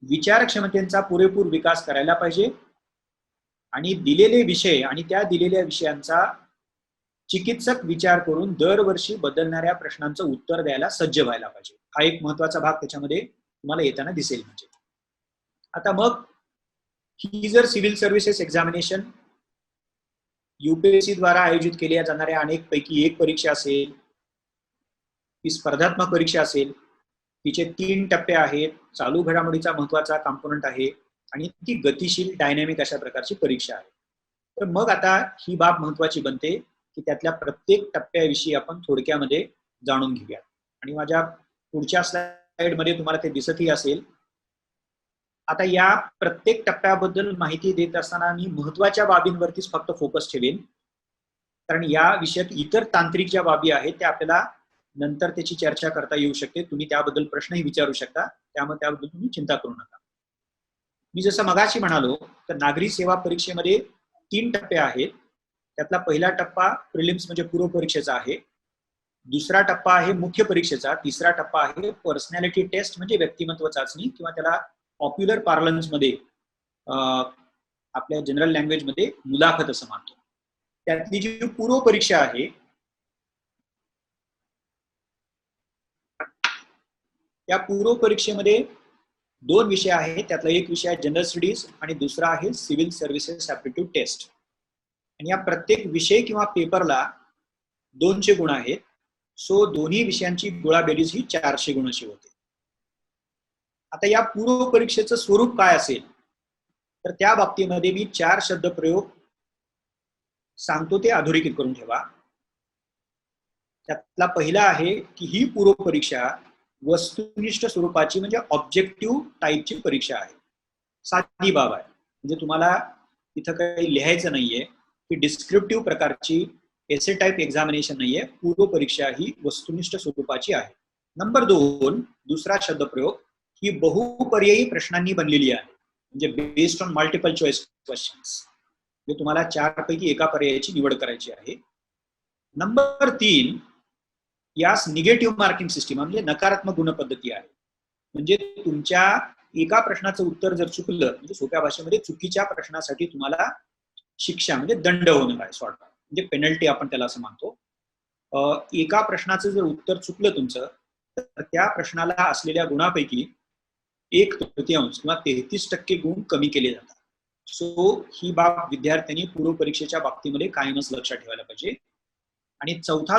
विचारक्षमतेचा पुरेपूर विकास करायला पाहिजे आणि दिलेले विषय आणि त्या दिलेल्या विषयांचा चिकित्सक विचार करून दरवर्षी बदलणाऱ्या प्रश्नांचं उत्तर द्यायला सज्ज व्हायला पाहिजे. हा एक महत्वाचा भाग त्याच्यामध्ये तुम्हाला येताना दिसेल. म्हणजे आता मग ही जर सिव्हिल सर्व्हिसेस एक्झामिनेशन UPSC द्वारा आयोजित केल्या जाणाऱ्या अनेक पैकी एक परीक्षा असेल, ही स्पर्धात्मक परीक्षा असेल, तिचे 3 टप्पे आहेत, चालू घडामोडीचा महत्वाचा कॉम्पोनंट आहे आणि ती गतिशील डायनॅमिक अशा प्रकारची परीक्षा आहे. तर मग आता ही बाब महत्वाची बनते की त्यातल्या प्रत्येक टप्प्याविषयी आपण थोडक्यामध्ये जाणून घेऊया. आणि माझ्या पुढच्या स्लाइडमध्ये तुम्हाला ते दिसतही असेल. आता या प्रत्येक टप्प्याबद्दल माहिती देत असताना मी महत्वाच्या बाबींवरतीच फक्त फोकस ठेवेन, कारण या विषयात इतर तांत्रिक ज्या बाबी आहेत त्या आपल्याला नंतर त्याची चर्चा करता येऊ शकते. तुम्ही त्याबद्दल प्रश्नही विचारू शकता, त्यामुळे त्याबद्दल तुम्ही चिंता करू नका. मी जसं मगाशी म्हणालो तर नागरी सेवा परीक्षेमध्ये 3 टप्पे आहेत. त्यातला पहिला टप्पा प्रिलिम्स म्हणजे पूर्व परीक्षेचा आहे, दुसरा टप्पा आहे मुख्य परीक्षेचा, तिसरा टप्पा आहे पर्सनॅलिटी टेस्ट म्हणजे व्यक्तिमत्व चाचणी, किंवा त्याला पॉप्युलर पार्लन्स मध्ये आपल्या जनरल लँग्वेज मध्ये मुलाखत असं मानतो. त्यातली जी पूर्व परीक्षा आहे त्या पूर्व परीक्षेमध्ये 2 विषय आहेत. त्यातला एक विषय आहे जनरल स्टडीज आणि दुसरा आहे सिव्हिल सर्व्हिसेस ऍप्टिट्यूड टेस्ट. आणि या प्रत्येक विषय किंवा पेपरला 200 गुण आहेत. सो दोन्ही विषयांची गोळाबेरीज ही 400 गुणाची होते. आता या पूर्व परीक्षेचं स्वरूप काय असेल तर त्या बाबतीमध्ये मी 4 शब्द प्रयोग सांगतो, ते अधोरेखित करून ठेवा. त्यातला पहिला आहे की ही पूर्व परीक्षा वस्तुनिष्ठ स्वरूपाची म्हणजे ऑब्जेक्टिव्ह टाईपची परीक्षा आहे. साधी बाब आहे, म्हणजे तुम्हाला इथं काही लिहायचं नाहीये, ही डिस्क्रिप्टिव्ह प्रकारची एसे टाईप एक्झामिनेशन नाहीये. पूर्व परीक्षा ही वस्तुनिष्ठ स्वरूपाची आहे. नंबर 2, दुसरा शब्द प्रयोग, ही बहुपर्यायी प्रश्नांनी बनलेली आहे, म्हणजे based on multiple choice questions. म्हणजे तुम्हाला 4 पैकी एका पर्यायाची निवड करायची आहे. नंबर 3, यास निगेटिव्ह मार्किंग सिस्टीम म्हणजे नकारात्मक गुणपद्धती आहे. म्हणजे तुमच्या एका प्रश्नाचं उत्तर जर चुकलं, म्हणजे सोप्या भाषेमध्ये चुकीच्या प्रश्नासाठी तुम्हाला शिक्षा म्हणजे दंड होणार आहे, सॉर्ट म्हणजे पेनल्टी आपण त्याला असं मानतो. एका प्रश्नाचं जर उत्तर चुकलं तुमचं, तर त्या प्रश्नाला असलेल्या गुणापैकी 1/3 किंवा 33% गुण कमी केले जातात. सो ही बाब विद्यार्थ्यांनी पूर्व परीक्षेच्या बाबतीमध्ये कायमच लक्षात ठेवायला पाहिजे. आणि चौथा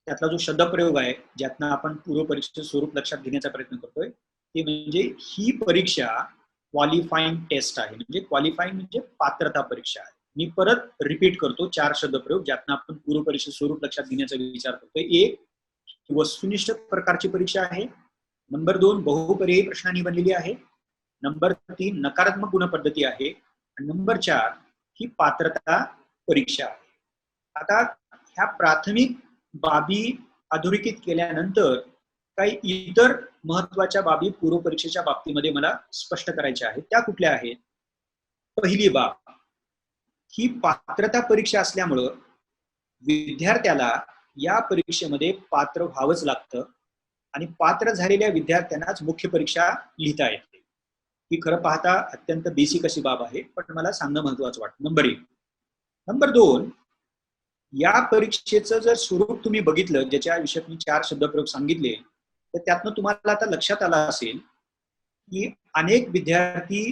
त्यातला जो शब्दप्रयोग आहे, ज्यातनं आपण पूर्व परीक्षेचं स्वरूप लक्षात घेण्याचा प्रयत्न करतोय, ते म्हणजे ही परीक्षा क्वालिफाईंग टेस्ट आहे. म्हणजे क्वालिफाईंग म्हणजे पात्रता परीक्षा आहे. मी परत रिपीट करतो 4 शब्दप्रयोग ज्यातनं आपण पूर्व परीक्षेचं स्वरूप लक्षात घेण्याचा विचार करतोय. 1, वस्तुनिष्ठ प्रकारची परीक्षा आहे. नंबर 2, बहुपर्यायी प्रश्नांनी बनलेली आहे. नंबर 3, नकारात्मक गुणपद्धती आहे. आणि नंबर 4, ही पात्रता परीक्षा आहे. आता ह्या प्राथमिक बाबी अधोरेखित केल्यानंतर काही इतर महत्वाच्या बाबी पूर्व परीक्षेच्या बाबतीमध्ये मला स्पष्ट करायच्या आहेत. त्या कुठल्या आहेत? पहिली बाब, ही पात्रता परीक्षा असल्यामुळं विद्यार्थ्याला या परीक्षेमध्ये पात्र व्हावंच लागतं आणि पात्र झालेल्या विद्यार्थ्यांनाच मुख्य परीक्षा लिहिता येते. ही खरं पाहता अत्यंत बेसिक अशी बाब आहे, पण मला सांगणं महत्वाचं वाटतं. नंबर 1. नंबर 2, या परीक्षेचं जर स्वरूप तुम्ही बघितलं, ज्याच्या विषयात मी 4 शब्दप्रयोग सांगितले, तर त्यातनं तुम्हाला आता लक्षात आलं असेल की अनेक विद्यार्थी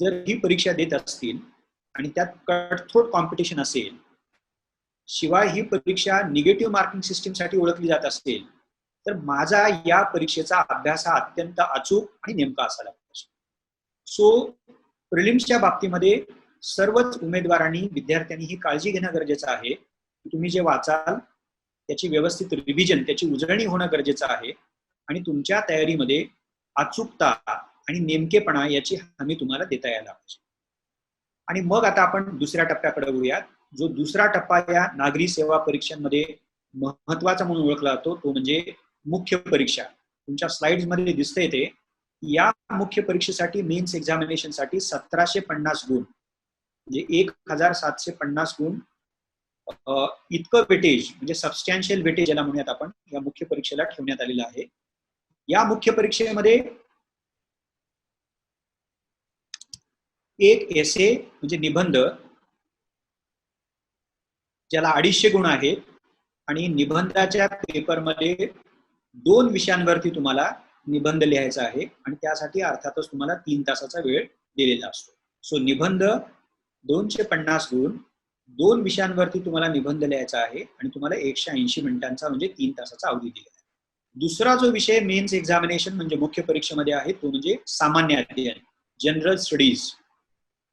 जर ही परीक्षा देत असतील आणि त्यात कठोर कॉम्पिटिशन असेल, शिवाय ही परीक्षा निगेटिव्ह मार्किंग सिस्टीमसाठी ओळखली जात असेल, तर माझा या परीक्षेचा अभ्यास हा अत्यंत अचूक आणि नेमका असायला पाहिजे. सो प्रिलिम्सच्या बाबतीमध्ये सर्वच उमेदवारांनी विद्यार्थ्यांनी ही काळजी घेणं गरजेचं आहे की तुम्ही जे वाचाल त्याची व्यवस्थित रिव्हिजन, त्याची उजळणी होणं गरजेचं आहे आणि तुमच्या तयारीमध्ये अचूकता आणि नेमकेपणा याची हमी तुम्हाला देता यायला पाहिजे. आणि मग आता आपण दुसऱ्या टप्प्याकडे वळूयात. जो दुसरा टप्पा या नागरी सेवा परीक्षांमध्ये महत्वाचा म्हणून ओळखला जातो, तो म्हणजे मुख्य परीक्षा. तुमच्या स्लाइड्समध्ये दिसतंय ते, या मुख्य परीक्षेसाठी मेन्स एक्झामिनेशनसाठी 1750 गुण म्हणजे 1750 गुण इतकं वेटेज म्हणजे सबस्टॅन्शियल वेटेज याला म्हणूयात आपण, या मुख्य परीक्षेला ठेवण्यात आलेलं आहे. या मुख्य परीक्षेमध्ये एक एसे म्हणजे निबंध, ज्याला 250 गुण आहेत आणि निबंधाच्या पेपरमध्ये 2 विषयांवरती तुम्हाला निबंध लिहायचा आहे आणि त्यासाठी अर्थातच तुम्हाला 3 तासाचा वेळ दिलेला असतो. सो निबंध 250 गुण, 2 विषयांवरती तुम्हाला निबंध लिहायचा आहे आणि तुम्हाला 180 मिनिटांचा म्हणजे 3 तासाचा अवधी दिला आहे. दुसरा जो विषय मेन्स एक्झामिनेशन म्हणजे मुख्य परीक्षेमध्ये आहे, तो म्हणजे सामान्य अध्ययन, जनरल स्टडीज.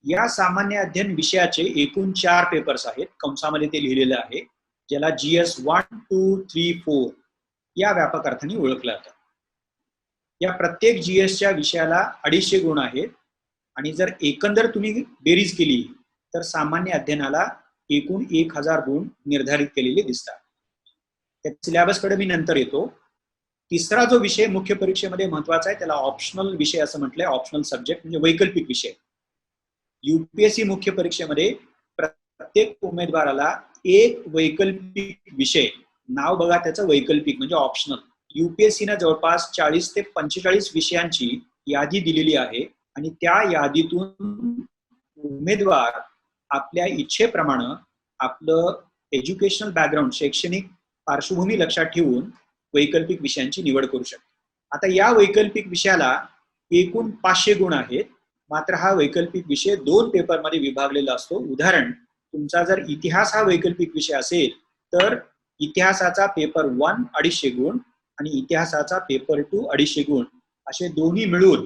या सामान्य अध्ययन विषयाचे एकूण 4 पेपर्स आहेत, कंसामध्ये ते लिहिलेलं आहे, ज्याला GS 1, 2, 3, 4 या व्यापक अर्थाने ओळखलं जातं. या प्रत्येक GSच्या विषयाला 250 गुण आहेत आणि जर एकंदर तुम्ही बेरीज केली तर सामान्य अध्ययनाला एकूण 1000 गुण निर्धारित केलेले दिसतात. त्या सिलेबसकडे मी नंतर येतो. तिसरा जो विषय मुख्य परीक्षेमध्ये महत्वाचा आहे, त्याला ऑप्शनल विषय असं म्हटलंय, ऑप्शनल सब्जेक्ट म्हणजे वैकल्पिक विषय. UPSC मुख्य परीक्षेमध्ये प्रत्येक उमेदवाराला एक वैकल्पिक विषय, नाव बघा त्याचं वैकल्पिक म्हणजे ऑप्शनल, UPSCनं जवळपास 40 ते 45 विषयांची यादी दिलेली आहे आणि त्या यादीतून उमेदवार आपल्या इच्छेप्रमाणे आपलं एज्युकेशनल बॅकग्राऊंड, शैक्षणिक पार्श्वभूमी लक्षात ठेवून वैकल्पिक विषयांची निवड करू शकतो. आता या वैकल्पिक विषयाला एकूण 500 गुण आहेत, मात्र हा वैकल्पिक विषय 2 पेपरमध्ये विभागलेला असतो. उदाहरण, तुमचा जर इतिहास हा वैकल्पिक विषय असेल तर इतिहासाचा पेपर 1 250 गुण आणि इतिहासाचा पेपर 2 250 गुण असे दोन्ही मिळून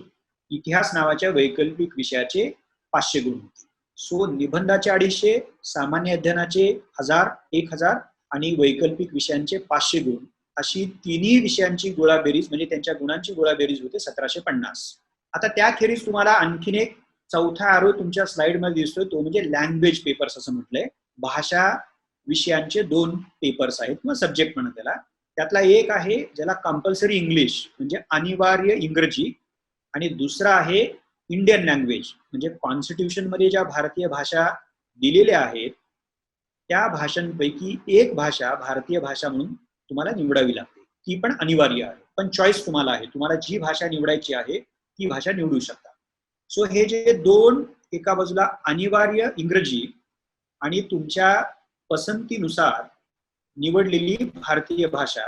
इतिहास नावाच्या वैकल्पिक विषयाचे 500 गुण होते. सो निबंधाचे 250, सामान्य अध्ययनाचे 1000 आणि वैकल्पिक विषयांचे 500 गुण अशी तिन्ही विषयांची गोळाबेरीज म्हणजे त्यांच्या गुणांची गोळाबेरीज होते 1750. आता त्याखेरीज तुम्हाला आणखीन एक चौथा आरो तुमच्या स्लाइडमध्ये दिसतोय, तो म्हणजे लँग्वेज पेपर्स असं म्हटलंय. भाषा विषयांचे 2 पेपर्स आहेत किंवा सब्जेक्ट म्हणत त्याला. त्यातला एक आहे ज्याला कंपल्सरी इंग्लिश म्हणजे अनिवार्य इंग्रजी आणि दुसरा आहे इंडियन लँग्वेज म्हणजे कॉन्स्टिट्यूशन मध्ये ज्या भारतीय भाषा दिलेल्या आहेत त्या भाषांपैकी एक भाषा भारतीय भाषा म्हणून तुम्हाला निवडावी लागते, ती पण अनिवार्य आहे, पण चॉईस तुम्हाला आहे, तुम्हाला जी भाषा निवडायची आहे ती भाषा निवडू शकता. सो हे जे दोन, एका बाजूला अनिवार्य इंग्रजी आणि तुमच्या पसंतीनुसार निवडलेली भारतीय भाषा,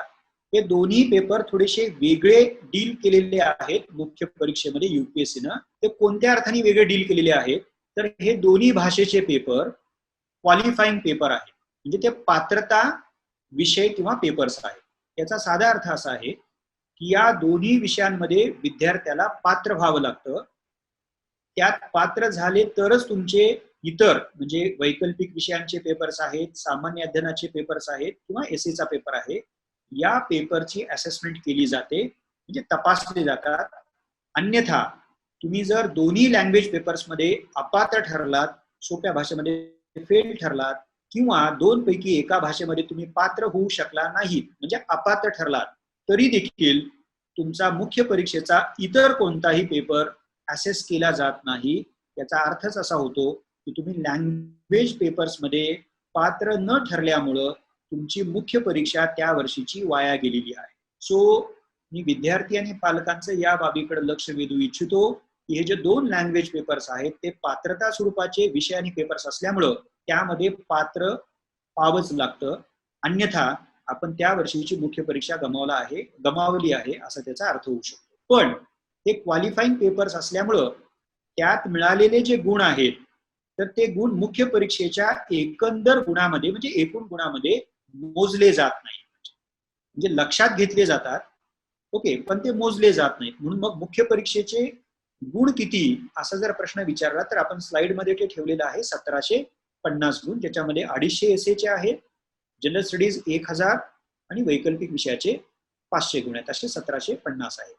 हे दोन्ही पेपर थोडेसे वेगळे डील केलेले आहेत मुख्य परीक्षेमध्ये युपीएससीनं. ते कोणत्या अर्थाने वेगळे डील केलेले आहेत तर हे दोन्ही भाषेचे पेपर क्वालिफाईंग पेपर आहे, म्हणजे ते पात्रता विषय किंवा पेपर्स आहेत. याचा साधा अर्थ असा आहे की या दोन्ही विषयांमध्ये विद्यार्थ्याला पात्र व्हावं लागतं. त्यात पात्र झाले तरच तुमचे इतर म्हणजे वैकल्पिक विषयांचे पेपर्स आहेत, सामान्य अध्ययनाचे पेपर्स आहेत किंवा एसएचा पेपर आहे, या पेपरची असेसमेंट केली जाते, म्हणजे तपासले जातात. अन्यथा तुम्ही जर दोन्ही लँग्वेज पेपर्समध्ये अपात्र ठरलात, सोप्या भाषेमध्ये फेल ठरलात किंवा दोन पैकी एका भाषेमध्ये तुम्ही पात्र होऊ शकला नाही म्हणजे अपात्र ठरलात, तरी देखील तुमचा मुख्य परीक्षेचा इतर कोणताही पेपर असेस केला जात नाही. याचा अर्थच असा होतो की तुम्ही लँग्वेज पेपर्समध्ये पात्र न ठरल्यामुळं तुमची मुख्य परीक्षा त्या वर्षीची वाया गेलेली आहे. सो मी विद्यार्थी आणि पालकांचं या बाबीकडे लक्ष वेधू इच्छितो की हे जे दोन लँग्वेज पेपर्स आहेत ते पात्रता स्वरूपाचे विषय आणि पेपर्स असल्यामुळं त्यामध्ये पात्र पाहावंच लागतं, अन्यथा आपण त्या वर्षीची मुख्य परीक्षा गमावली आहे असा त्याचा अर्थ होऊ शकतो. पण हे क्वालिफाईंग पेपर्स असल्यामुळं त्यात मिळालेले जे गुण आहेत तर ते गुण मुख्य परीक्षेच्या एकंदर गुणामध्ये म्हणजे एकूण गुणामध्ये मोजले जात नाही, म्हणजे लक्षात घेतले जातात, ओके, पण ते मोजले जात नाहीत. म्हणून मग मुख्य परीक्षेचे गुण किती असा जर प्रश्न विचारला तर आपण स्लाइडमध्ये ते ठेवलेलं आहे 1750 गुण, ज्याच्यामध्ये 250 एसएचे आहेत, जनरल स्टडीज 1000 आणि वैकल्पिक विषयाचे 500 गुण आहेत, असे 1750 आहेत.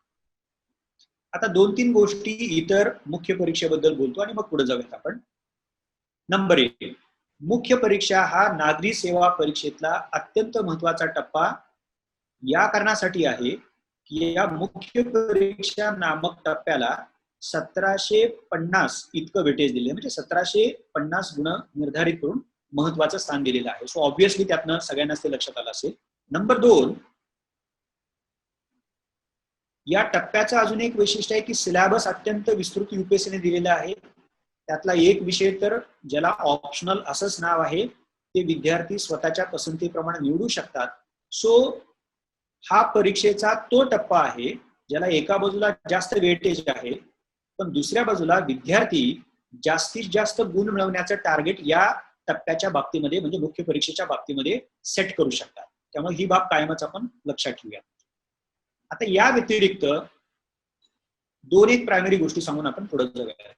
आता 2-3 गोष्टी इतर मुख्य परीक्षेबद्दल बोलतो आणि मग पुढे जाऊयात आपण. नंबर 1, मुख्य परीक्षा हा नागरी सेवा परीक्षेतला अत्यंत महत्वाचा टप्पा या कारणासाठी आहे की या मुख्य परीक्षा नामक टप्प्याला 1750 इतकं वेटेज दिले, म्हणजे 1750 गुण निर्धारित करून महत्वाचं स्थान दिलेलं आहे. सो ऑब्व्हियसली त्यातनं सगळ्यांनाच ते लक्षात आलं असेल. नंबर 2, या टप्प्याचं अजून एक वैशिष्ट्य आहे की सिलेबस अत्यंत विस्तृत युपीएससीने दिलेला आहे. त्यातला एक विषय तर ज्याला ऑप्शनल असंच नाव आहे, ते विद्यार्थी स्वतःच्या पसंतीप्रमाणे निवडू शकतात. सो हा परीक्षेचा तो टप्पा आहे ज्याला एका बाजूला जास्त वेटेज आहे, पण दुसऱ्या बाजूला विद्यार्थी जास्तीत जास्त गुण मिळवण्याचं टार्गेट या टप्प्याच्या बाबतीमध्ये म्हणजे मुख्य परीक्षेच्या बाबतीमध्ये सेट करू शकतात. त्यामुळे ही बाब कायमच आपण लक्षात ठेवूया. आता या व्यतिरिक्त 2-1 प्रायमरी गोष्टी सांगून आपण पुढे जाऊया.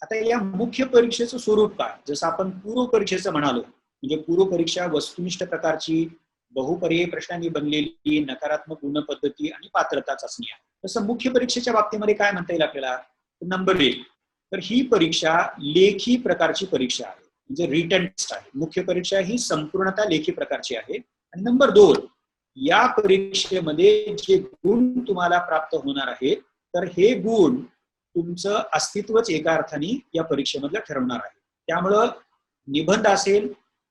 आता या मुख्य परीक्षेचं स्वरूप काय, जसं आपण पूर्व परीक्षेचं म्हणालो, म्हणजे पूर्व परीक्षा वस्तुनिष्ठ प्रकारची बहुपर्यायी प्रश्नांनी बनलेली नकारात्मक गुण पद्धती आणि पात्रता चाचणी आहे. तसं मुख्य परीक्षेच्या बाबतीमध्ये काय म्हणता येईल आपल्याला, नंबर 1, तर ही परीक्षा लेखी प्रकारची परीक्षा आहे, म्हणजे रिटन टेस्ट आहे. मुख्य परीक्षा ही संपूर्णतः लेखी प्रकारची आहे. आणि नंबर 2, या परीक्षेमध्ये जे गुण तुम्हाला प्राप्त होणार आहेत तर हे गुण तुमचं अस्तित्वच एका अर्थाने या परीक्षेमधलं ठरवणार आहे. त्यामुळं निबंध असेल,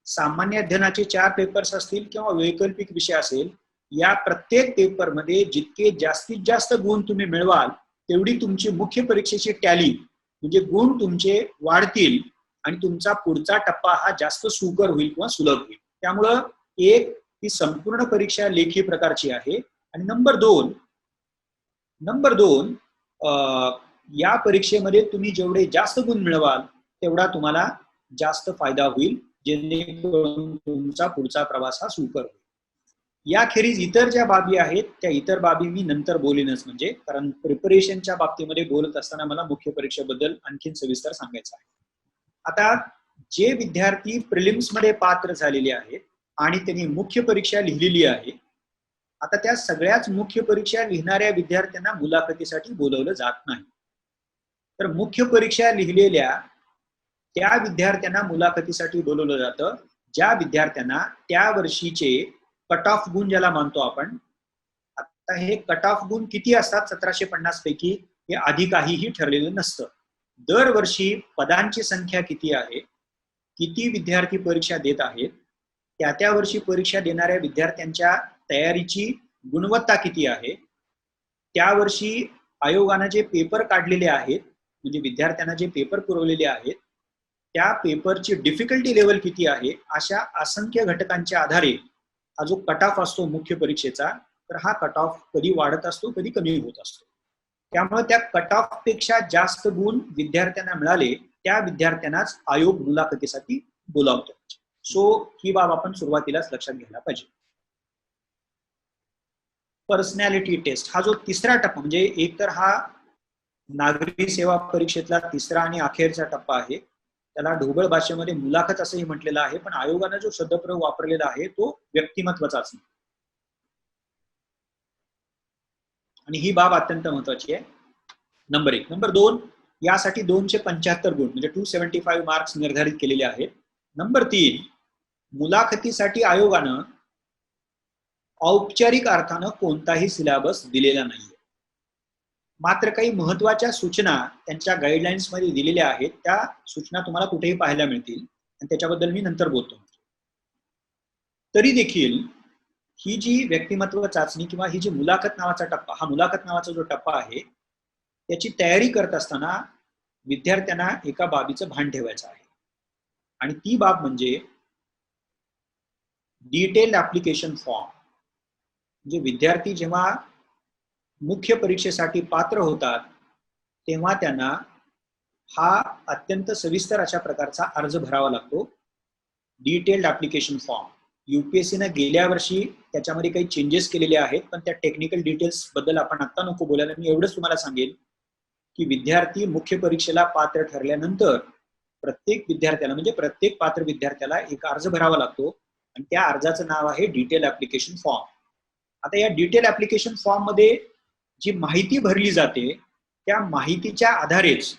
सामान्य अध्ययनाचे 4 पेपर्स असतील किंवा वैकल्पिक विषय असेल, या प्रत्येक पेपरमध्ये जितके जास्तीत जास्त गुण तुम्ही मिळवाल तेवढी तुमची मुख्य परीक्षेची टॅली म्हणजे गुण तुमचे वाढतील आणि तुमचा पुढचा टप्पा हा जास्त सुकर होईल किंवा सुलभ होईल. त्यामुळं एक, ही संपूर्ण परीक्षा लेखी प्रकारची आहे. आणि नंबर 2 या परीक्षेमध्ये तुम्ही जेवढे जास्त गुण मिळवाल तेवढा तुम्हाला जास्त फायदा होईल, जेणेकरून तुमचा पुढचा प्रवास हा सुकर होईल. याखेरीज इतर ज्या बाबी आहेत त्या इतर बाबी मी नंतर बोलेनच, म्हणजे कारण प्रिपरेशनच्या बाबतीमध्ये बोलत असताना मला मुख्य परीक्षेबद्दल आणखीन सविस्तर सांगायचं आहे. आता जे विद्यार्थी प्रिलिम्स मध्ये पात्र झालेले आहेत आणि त्यांनी मुख्य परीक्षा लिहिलेली आहे, आता त्या सगळ्याच मुख्य परीक्षा लिहिणाऱ्या विद्यार्थ्यांना मुलाखतीसाठी बोलवलं जात नाही. तर मुख्य परीक्षा लिहिलेल्या त्या विद्यार्थ्यांना मुलाखतीसाठी बोलवलं जातं ज्या विद्यार्थ्यांना त्या वर्षीचे कट ऑफ गुण ज्याला मानतो आपण. आता हे कट ऑफ गुण किती असतात 1750 पैकी, हे आधी काहीही ठरलेलं नसतं. दरवर्षी पदांची संख्या किती आहे, किती विद्यार्थी परीक्षा देत आहेत, त्या वर्षी परीक्षा देणाऱ्या विद्यार्थ्यांच्या तयारीची गुणवत्ता किती आहे, त्या वर्षी आयोगाने जे पेपर काढलेले आहेत, म्हणजे विद्यार्थ्यांना जे पेपर पुरवलेले आहेत, त्या पेपरची डिफिकल्टी लेवल किती आहे, अशा असंख्य घटकांच्या आधारे हा जो कट ऑफ असतो मुख्य परीक्षेचा, तर हा कट ऑफ कधी वाढत असतो, कधी कमी होत असतो. त्यामुळे त्या कट ऑफ पेक्षा जास्त गुण विद्यार्थ्यांना मिळाले, त्या विद्यार्थ्यांनाच आयोग मुलाखतीसाठी बोलावतो. सो ही बाब आपण सुरुवातीलाच लक्षात घ्यायला पाहिजे. पर्सनॅलिटी टेस्ट हा जो तिसरा टप्पा, म्हणजे एक तर हा नागरी सेवा परीक्षेतला तिसरा आणि अखेरचा टप्पा आहे, त्याला ढोबळ भाषेमध्ये मुलाखत असंही म्हटलेलं आहे, पण आयोगाने जो शब्दप्रयोग वापरलेला आहे तो व्यक्तिमत्व चाचणी, आणि ही बाब अत्यंत महत्वाची आहे. नंबर 1. नंबर 2, यासाठी 275 गुण म्हणजे 275 मार्क्स निर्धारित केलेले आहेत. नंबर 3, मुलाखतीसाठी आयोगानं औपचारिक अर्थानं कोणताही सिलेबस दिलेला नाहीये, मात्र काही महत्वाच्या सूचना त्यांच्या गाईडलाईन्स मध्ये दिलेल्या आहेत. त्या सूचना तुम्हाला कुठेही पाहायला मिळतील आणि त्याच्याबद्दल मी नंतर बोलतो. तरी देखील ही जी व्यक्तिमत्व चाचणी किंवा ही जी मुलाखत नावाचा टप्पा, हा मुलाखत नावाचा जो टप्पा आहे, त्याची तयारी करत असताना विद्यार्थ्यांना एका बाबीचं भान ठेवायचं आहे, आणि ती बाब म्हणजे डिटेल ऍप्लिकेशन फॉर्म. म्हणजे विद्यार्थी जेव्हा मुख्य परीक्षेसाठी पात्र होतात तेव्हा त्यांना हा अत्यंत सविस्तर अशा प्रकारचा अर्ज भरावा लागतो, डिटेल्ड ऍप्लिकेशन फॉर्म. युपीएससीने गेल्या वर्षी त्याच्यामध्ये काही चेंजेस केलेले आहेत, पण त्या टेक्निकल डिटेल्स बद्दल आपण आता नको बोलायला. मी एवढंच तुम्हाला सांगेल की विद्यार्थी मुख्य परीक्षेला पात्र ठरल्यानंतर प्रत्येक विद्यार्थ्याला, म्हणजे प्रत्येक पात्र विद्यार्थ्याला एक अर्ज भरावा लागतो, आणि त्या अर्जाचं नाव आहे डिटेल ऍप्लिकेशन फॉर्म. आता या डिटेल ऍप्लिकेशन फॉर्म मध्ये जी माहिती भरली जाते, त्या माहितीच्या आधारेच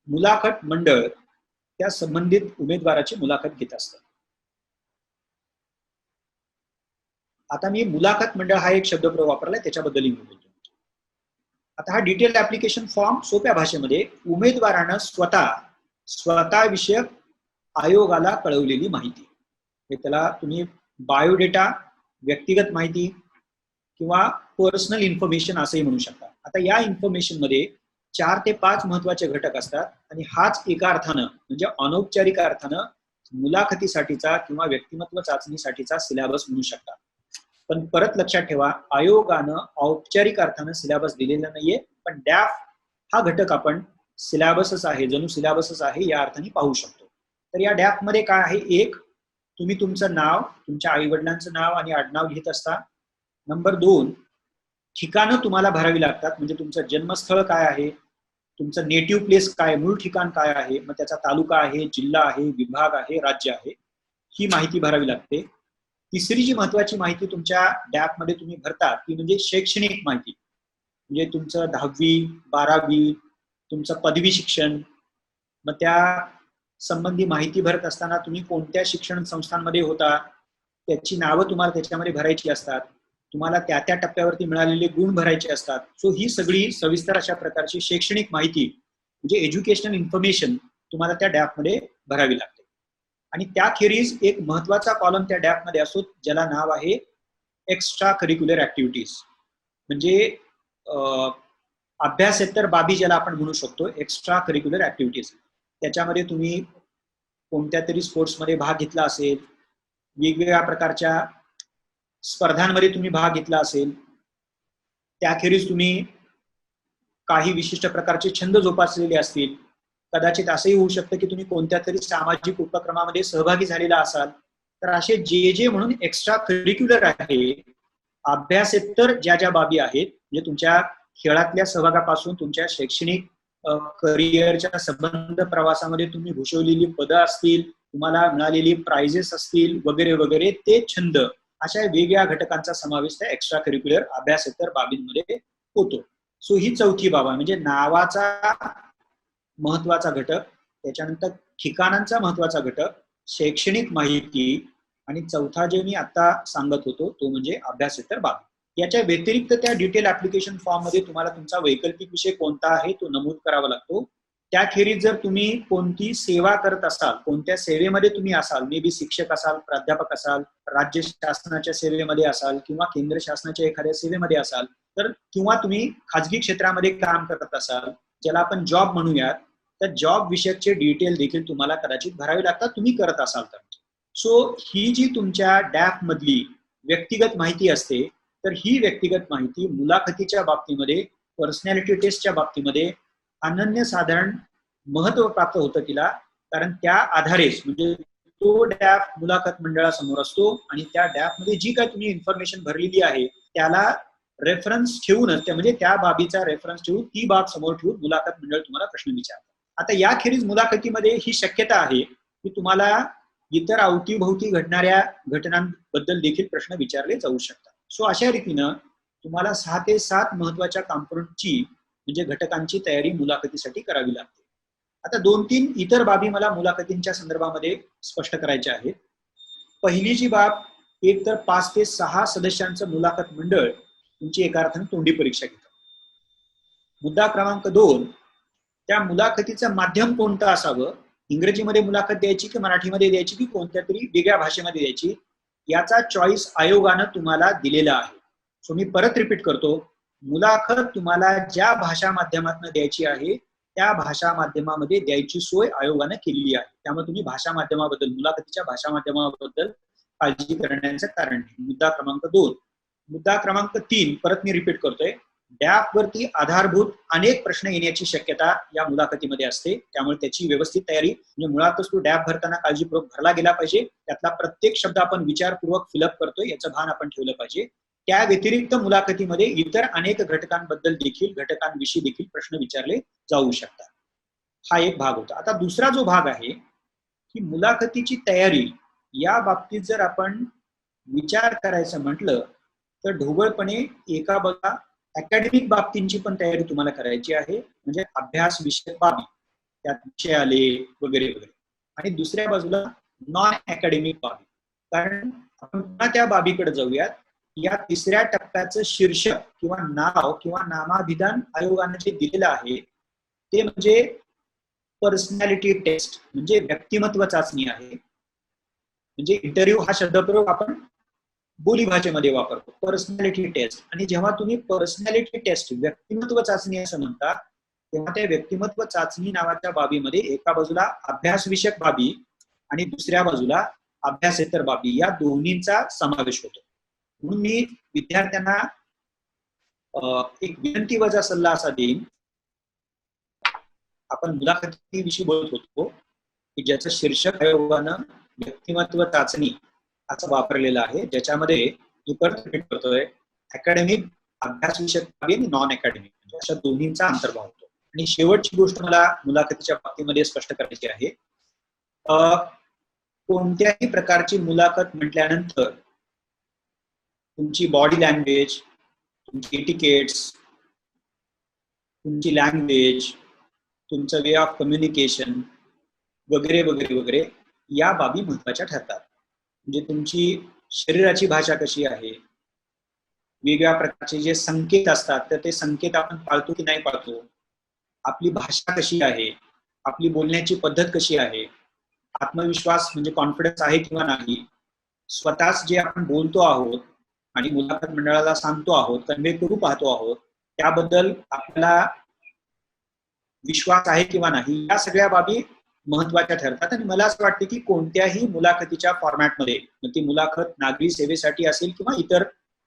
मुलाखत मंडळ त्या संबंधित उमेदवाराची मुलाखत घेत असतं. आता मी मुलाखत मंडळ हा एक शब्दप्रयोग वापरलाय, त्याच्याबद्दलही मी बोलतो. आता हा डिटेल ऍप्लिकेशन फॉर्म सोप्या भाषेमध्ये उमेदवारानं स्वतःविषयक आयोगाला कळवलेली माहिती, त्याला तुम्ही बायोडेटा, व्यक्तिगत माहिती किंवा पर्सनल इन्फॉर्मेशन असंही म्हणू शकता. आता या इन्फॉर्मेशन मध्ये 4 ते 5 महत्वाचे घटक असतात, आणि हाच एका अर्थानं म्हणजे अनौपचारिक अर्थानं मुलाखतीसाठीचा किंवा व्यक्तिमत्व चाचणीसाठीचा सिलेबस म्हणू शकता. पण परत लक्षात ठेवा, आयोगानं औपचारिक अर्थानं सिलेबस दिलेला नाहीये, पण डॅफ हा घटक आपण सिलेबसच आहे, जणू सिलेबसच आहे या अर्थाने पाहू शकतो. तर या डॅफ मध्ये काय आहे, एक, तुम्ही तुमचं नाव, तुमच्या आई वडिलांचं नाव आणि आडनाव लिहित असता. नंबर 2, ठिकाणं तुम्हाला भरावी लागतात, म्हणजे तुमचं जन्मस्थळ काय आहे, तुमचं नेटिव्ह प्लेस काय, मूळ ठिकाण काय आहे, मग त्याचा तालुका आहे, जिल्हा आहे, विभाग आहे, राज्य आहे, ही माहिती भरावी लागते. तिसरी जी महत्वाची माहिती तुमच्या डॅप मध्ये तुम्ही भरता ती म्हणजे शैक्षणिक माहिती, म्हणजे तुमचं 10वी 12वी, तुमचं पदवी शिक्षण. मग त्या संबंधी माहिती भरत असताना तुम्ही कोणत्या शिक्षण संस्थांमध्ये होता, त्याची नावं तुम्हाला त्याच्यामध्ये भरायची असतात, तुम्हाला त्या त्या टप्प्यावरती मिळालेले गुण भरायचे असतात. सो ही सगळी सविस्तर अशा प्रकारची शैक्षणिक माहिती म्हणजे एज्युकेशनल इन्फॉर्मेशन तुम्हाला त्या डॅप मध्ये भरावी लागते. आणि त्याखेरीज एक महत्वाचा कॉलम त्या डॅप मध्ये असतो, ज्याला नाव आहे एक्स्ट्रा करिक्युलर ऍक्टिव्हिटीज, म्हणजे अभ्यासेतर बाबी ज्याला आपण म्हणू शकतो, एक्स्ट्रा करिक्युलर ऍक्टिव्हिटीज. त्याच्यामध्ये तुम्ही कोणत्या तरी स्पोर्ट्समध्ये भाग घेतला असेल, वेगवेगळ्या प्रकारच्या स्पर्धांमध्ये तुम्ही भाग घेतला असेल, त्याखेरीज तुम्ही काही विशिष्ट प्रकारचे छंद जोपासलेले असतील, कदाचित असंही होऊ शकतं की तुम्ही कोणत्या तरी सामाजिक उपक्रमामध्ये सहभागी झालेला असाल. तर असे जे म्हणून एक्स्ट्रा करिक्युलर आहे, अभ्यासेतर ज्या ज्या बाबी आहेत, म्हणजे तुमच्या खेळातल्या सहभागापासून तुमच्या शैक्षणिक करिअरच्या संबंध प्रवासामध्ये तुम्ही भूषवलेली पदं असतील, तुम्हाला मिळालेली प्राइजेस असतील वगैरे वगैरे, ते छंद, अशा वेगळ्या घटकांचा समावेश त्या एक्स्ट्रा करिक्युलर अभ्यासेतर बाबींमध्ये होतो. सो ही चौथी बाब आहे, म्हणजे नावाचा महत्वाचा घटक, त्याच्यानंतर ठिकाणांचा महत्वाचा घटक, शैक्षणिक माहिती, आणि चौथा जे मी आता सांगत होतो तो म्हणजे अभ्यासेतर बाबी. याच्या व्यतिरिक्त त्या डिटेल ऍप्लिकेशन फॉर्म मध्ये तुम्हाला तुमचा वैकल्पिक विषय कोणता आहे तो नमूद करावा लागतो. त्याखेरीज जर तुम्ही कोणती सेवा करत असाल, कोणत्या सेवेमध्ये तुम्ही असाल, मे बी शिक्षक असाल, प्राध्यापक असाल, राज्य शासनाच्या सेवेमध्ये असाल किंवा केंद्र शासनाच्या एखाद्या सेवेमध्ये असाल, तर किंवा तुम्ही खाजगी क्षेत्रामध्ये काम करत असाल, ज्याला आपण जॉब म्हणूयात, तर जॉब विषयकचे डिटेल देखील तुम्हाला कदाचित भरावे लागतात तुम्ही करत असाल तर. सो ही जी तुमच्या डॅफ मधली व्यक्तिगत माहिती असते, तर ही व्यक्तिगत माहिती मुलाखतीच्या बाबतीमध्ये, पर्सनॅलिटी टेस्टच्या बाबतीमध्ये अनन्यसाधारण महत्व प्राप्त होतं तिला. कारण त्या आधारेच म्हणजे तो डॅफ मुलाखत मंडळासमोर असतो आणि त्या डॅफ मध्ये जी काय तुम्ही इन्फॉर्मेशन भरलेली आहे त्याला रेफरन्स ठेवूनच, म्हणजे त्या बाबीचा रेफरन्स ठेवून ती बाब समोर ठेवून मुलाखत मंडळ तुम्हाला प्रश्न विचारतात. आता याखेरीज मुलाखतीमध्ये ही शक्यता आहे की तुम्हाला इतर अवतीभोवती घडणाऱ्या घटनांबद्दल देखील प्रश्न विचारले जाऊ शकतात. सो अशा रीतीनं तुम्हाला 6 ते 7 महत्वाच्या कॉम्पोनंटची म्हणजे घटकांची तयारी मुलाखतीसाठी करावी लागते. आता 2-3 इतर बाबी मला मुलाखतींच्या संदर्भामध्ये स्पष्ट करायच्या आहेत. पहिली जी बाब, एक तर 5 ते 6 सदस्यांचं मुलाखत मंडळ तुमची एका अर्थाने तोंडी परीक्षा घेतं. मुद्दा क्रमांक 2, त्या मुलाखतीचं माध्यम कोणतं असावं, इंग्रजीमध्ये मुलाखत द्यायची की मराठीमध्ये द्यायची की कोणत्या तरी वेगळ्या भाषेमध्ये द्यायची, याचा चॉईस आयोगानं तुम्हाला दिलेला आहे. सो मी परत रिपीट करतो, मुलाखत तुम्हाला ज्या भाषा माध्यमातून द्यायची आहे त्या भाषा माध्यमामध्ये द्यायची सोय आयोगानं केलेली आहे. त्यामुळे तुम्ही भाषा माध्यमाबद्दल, मुलाखतीच्या भाषा माध्यमाबद्दल काळजी करण्याचं कारण नाही. मुद्दा क्रमांक 2. मुद्दा क्रमांक 3 परत मी रिपीट करतोय, डॅप वरती आधारभूत अनेक प्रश्न येण्याची शक्यता या मुलाखतीमध्ये असते. त्यामुळे त्याची व्यवस्थित तयारी, म्हणजे मुळातच तो डॅप भरताना काळजीपूर्वक भरला गेला पाहिजे. त्यातला प्रत्येक शब्द आपण विचारपूर्वक फिलअप करतोय याचं भान आपण ठेवलं पाहिजे. त्या व्यतिरिक्त मुलाखतीमध्ये इतर अनेक घटकांबद्दल देखील, घटकांविषयी देखील प्रश्न विचारले जाऊ शकतात. हा एक भाग होता. आता दुसरा जो भाग आहे की मुलाखतीची तयारी, या बाबतीत जर आपण विचार करायचं म्हटलं तर ढोबळपणे एका बाजूला अकॅडमिक बाबतींची पण तयारी तुम्हाला करायची आहे, म्हणजे अभ्यास विषयक बाबी, त्यात विषय आले वगैरे वगैरे, आणि दुसऱ्या बाजूला नॉन अकॅडमिक बाबी. कारण आपण पुन्हा त्या बाबीकडे जाऊयात. या तिसऱ्या टप्प्याचं शीर्षक किंवा नाव किंवा नामाभिधान आयोगाने जे दिलेलं आहे ते म्हणजे पर्सनॅलिटी टेस्ट, म्हणजे व्यक्तिमत्व चाचणी आहे. म्हणजे इंटरव्ह्यू हा शब्दप्रयोग आपण बोली भाषेमध्ये वापरतो, पर्सनॅलिटी टेस्ट. आणि जेव्हा तुम्ही पर्सनॅलिटी टेस्ट, व्यक्तिमत्व चाचणी असं म्हणता, तेव्हा त्या व्यक्तिमत्व चाचणी नावाच्या बाबीमध्ये एका बाजूला अभ्यास विषयक बाबी आणि दुसऱ्या बाजूला अभ्यासेतर बाबी, या दोन्हींचा समावेश होतो. म्हणून मी विद्यार्थ्यांना एक विनंती वजा सल्ला असा देईन, आपण मुलाखतीविषयी बोलत होतो की ज्याचं शीर्षक आयोगानं व्यक्तिमत्व चाचणी असं वापरलेलं आहे, ज्याच्यामध्ये मी परत रिपीट करतोय, अकॅडमिक, अभ्यास विषयक बाबी आणि नॉन अकॅडमिक, म्हणजे अशा दोन्हींचा अंतर्भाव होतो. आणि शेवटची गोष्ट मला मुलाखतीच्या बाबतीमध्ये स्पष्ट करायची आहे, कोणत्याही प्रकारची मुलाखत म्हटल्यानंतर तुमची बॉडी लँग्वेज, तुमची एटिकेट्स, तुमची लँग्वेज, तुमचं वे ऑफ कम्युनिकेशन वगैरे वगैरे वगैरे या बाबी महत्वाच्या ठरतात. म्हणजे तुमची शरीराची भाषा कशी आहे, वेगवेगळ्या प्रकारचे जे संकेत असतात तर ते संकेत आपण पाळतो की नाही पाळतो, आपली भाषा कशी आहे, आपली बोलण्याची पद्धत कशी आहे, आत्मविश्वास म्हणजे कॉन्फिडन्स आहे किंवा नाही, स्वतःच जे आपण बोलतो आहोत आणि मुलाखत मंडळाला सांगतो आहोत, कन्वे करू पाहतो आहोत, त्याबद्दल आपल्याला विश्वास आहे किंवा नाही, या सगळ्या बाबी महत्वाच्या ठरतात. आणि मला असं वाटतं की कोणत्याही मुलाखतीच्या फॉर्मॅटमध्ये, ती मुलाखत नागरी सेवेसाठी असेल किंवा इतर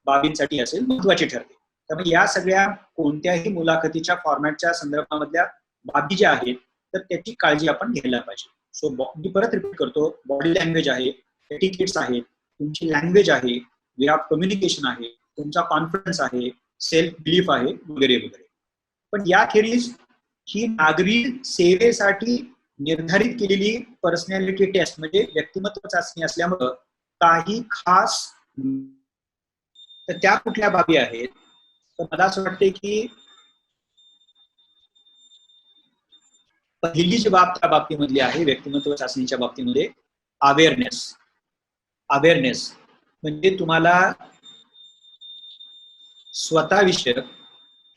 बाबींसाठी असेल, महत्वाची ठरते. त्यामुळे या सगळ्या कोणत्याही मुलाखतीच्या फॉर्मॅटच्या संदर्भामधल्या बाबी ज्या आहेत तर त्याची काळजी आपण घ्यायला पाहिजे. सो मी परत रिपीट करतो, बॉडी लँग्वेज आहे, एटिकेट्स आहे, तुमची लँग्वेज आहे, वे ऑफ कम्युनिकेशन आहे, तुमचा कॉन्फिडन्स आहे, सेल्फ बिलीफ आहे वगैरे वगैरे. पण याखेरीज ही नागरी सेवेसाठी निर्धारित केलेली पर्सनॅलिटी टेस्ट म्हणजे व्यक्तिमत्व चाचणी असल्यामुळं काही खास, तर त्या कुठल्या बाबी आहेत, तर मला असं वाटते की पहिली जी बाब त्या बाबतीमधली आहे व्यक्तिमत्व चाचणीच्या बाबतीमध्ये, अवेअरनेस. अवेअरनेस म्हणजे तुम्हाला स्वतःविषयक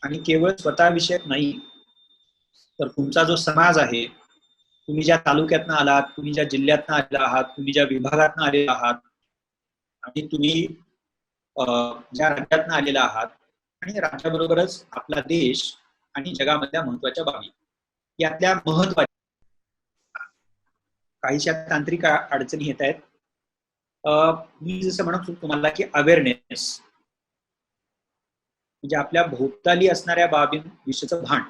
आणि केवळ स्वतःविषयक नाही, तर तुमचा जो समाज आहे, तुम्ही ज्या तालुक्यातनं आलात, तुम्ही ज्या जिल्ह्यातनं आलेला आहात, तुम्ही ज्या विभागातनं आलेला आहात आणि तुम्ही ज्या राज्यातनं आलेला आहात, आणि राज्याबरोबरच आपला देश आणि जगामधल्या महत्वाच्या बाबी यातल्या महत्वाच्या काहीशा तांत्रिक अडचणी येत आहेत. मी जसं म्हणत होतो तुम्हाला की अवेअरनेस म्हणजे आपल्या भोवताली असणाऱ्या बाबींविषयीचं भान.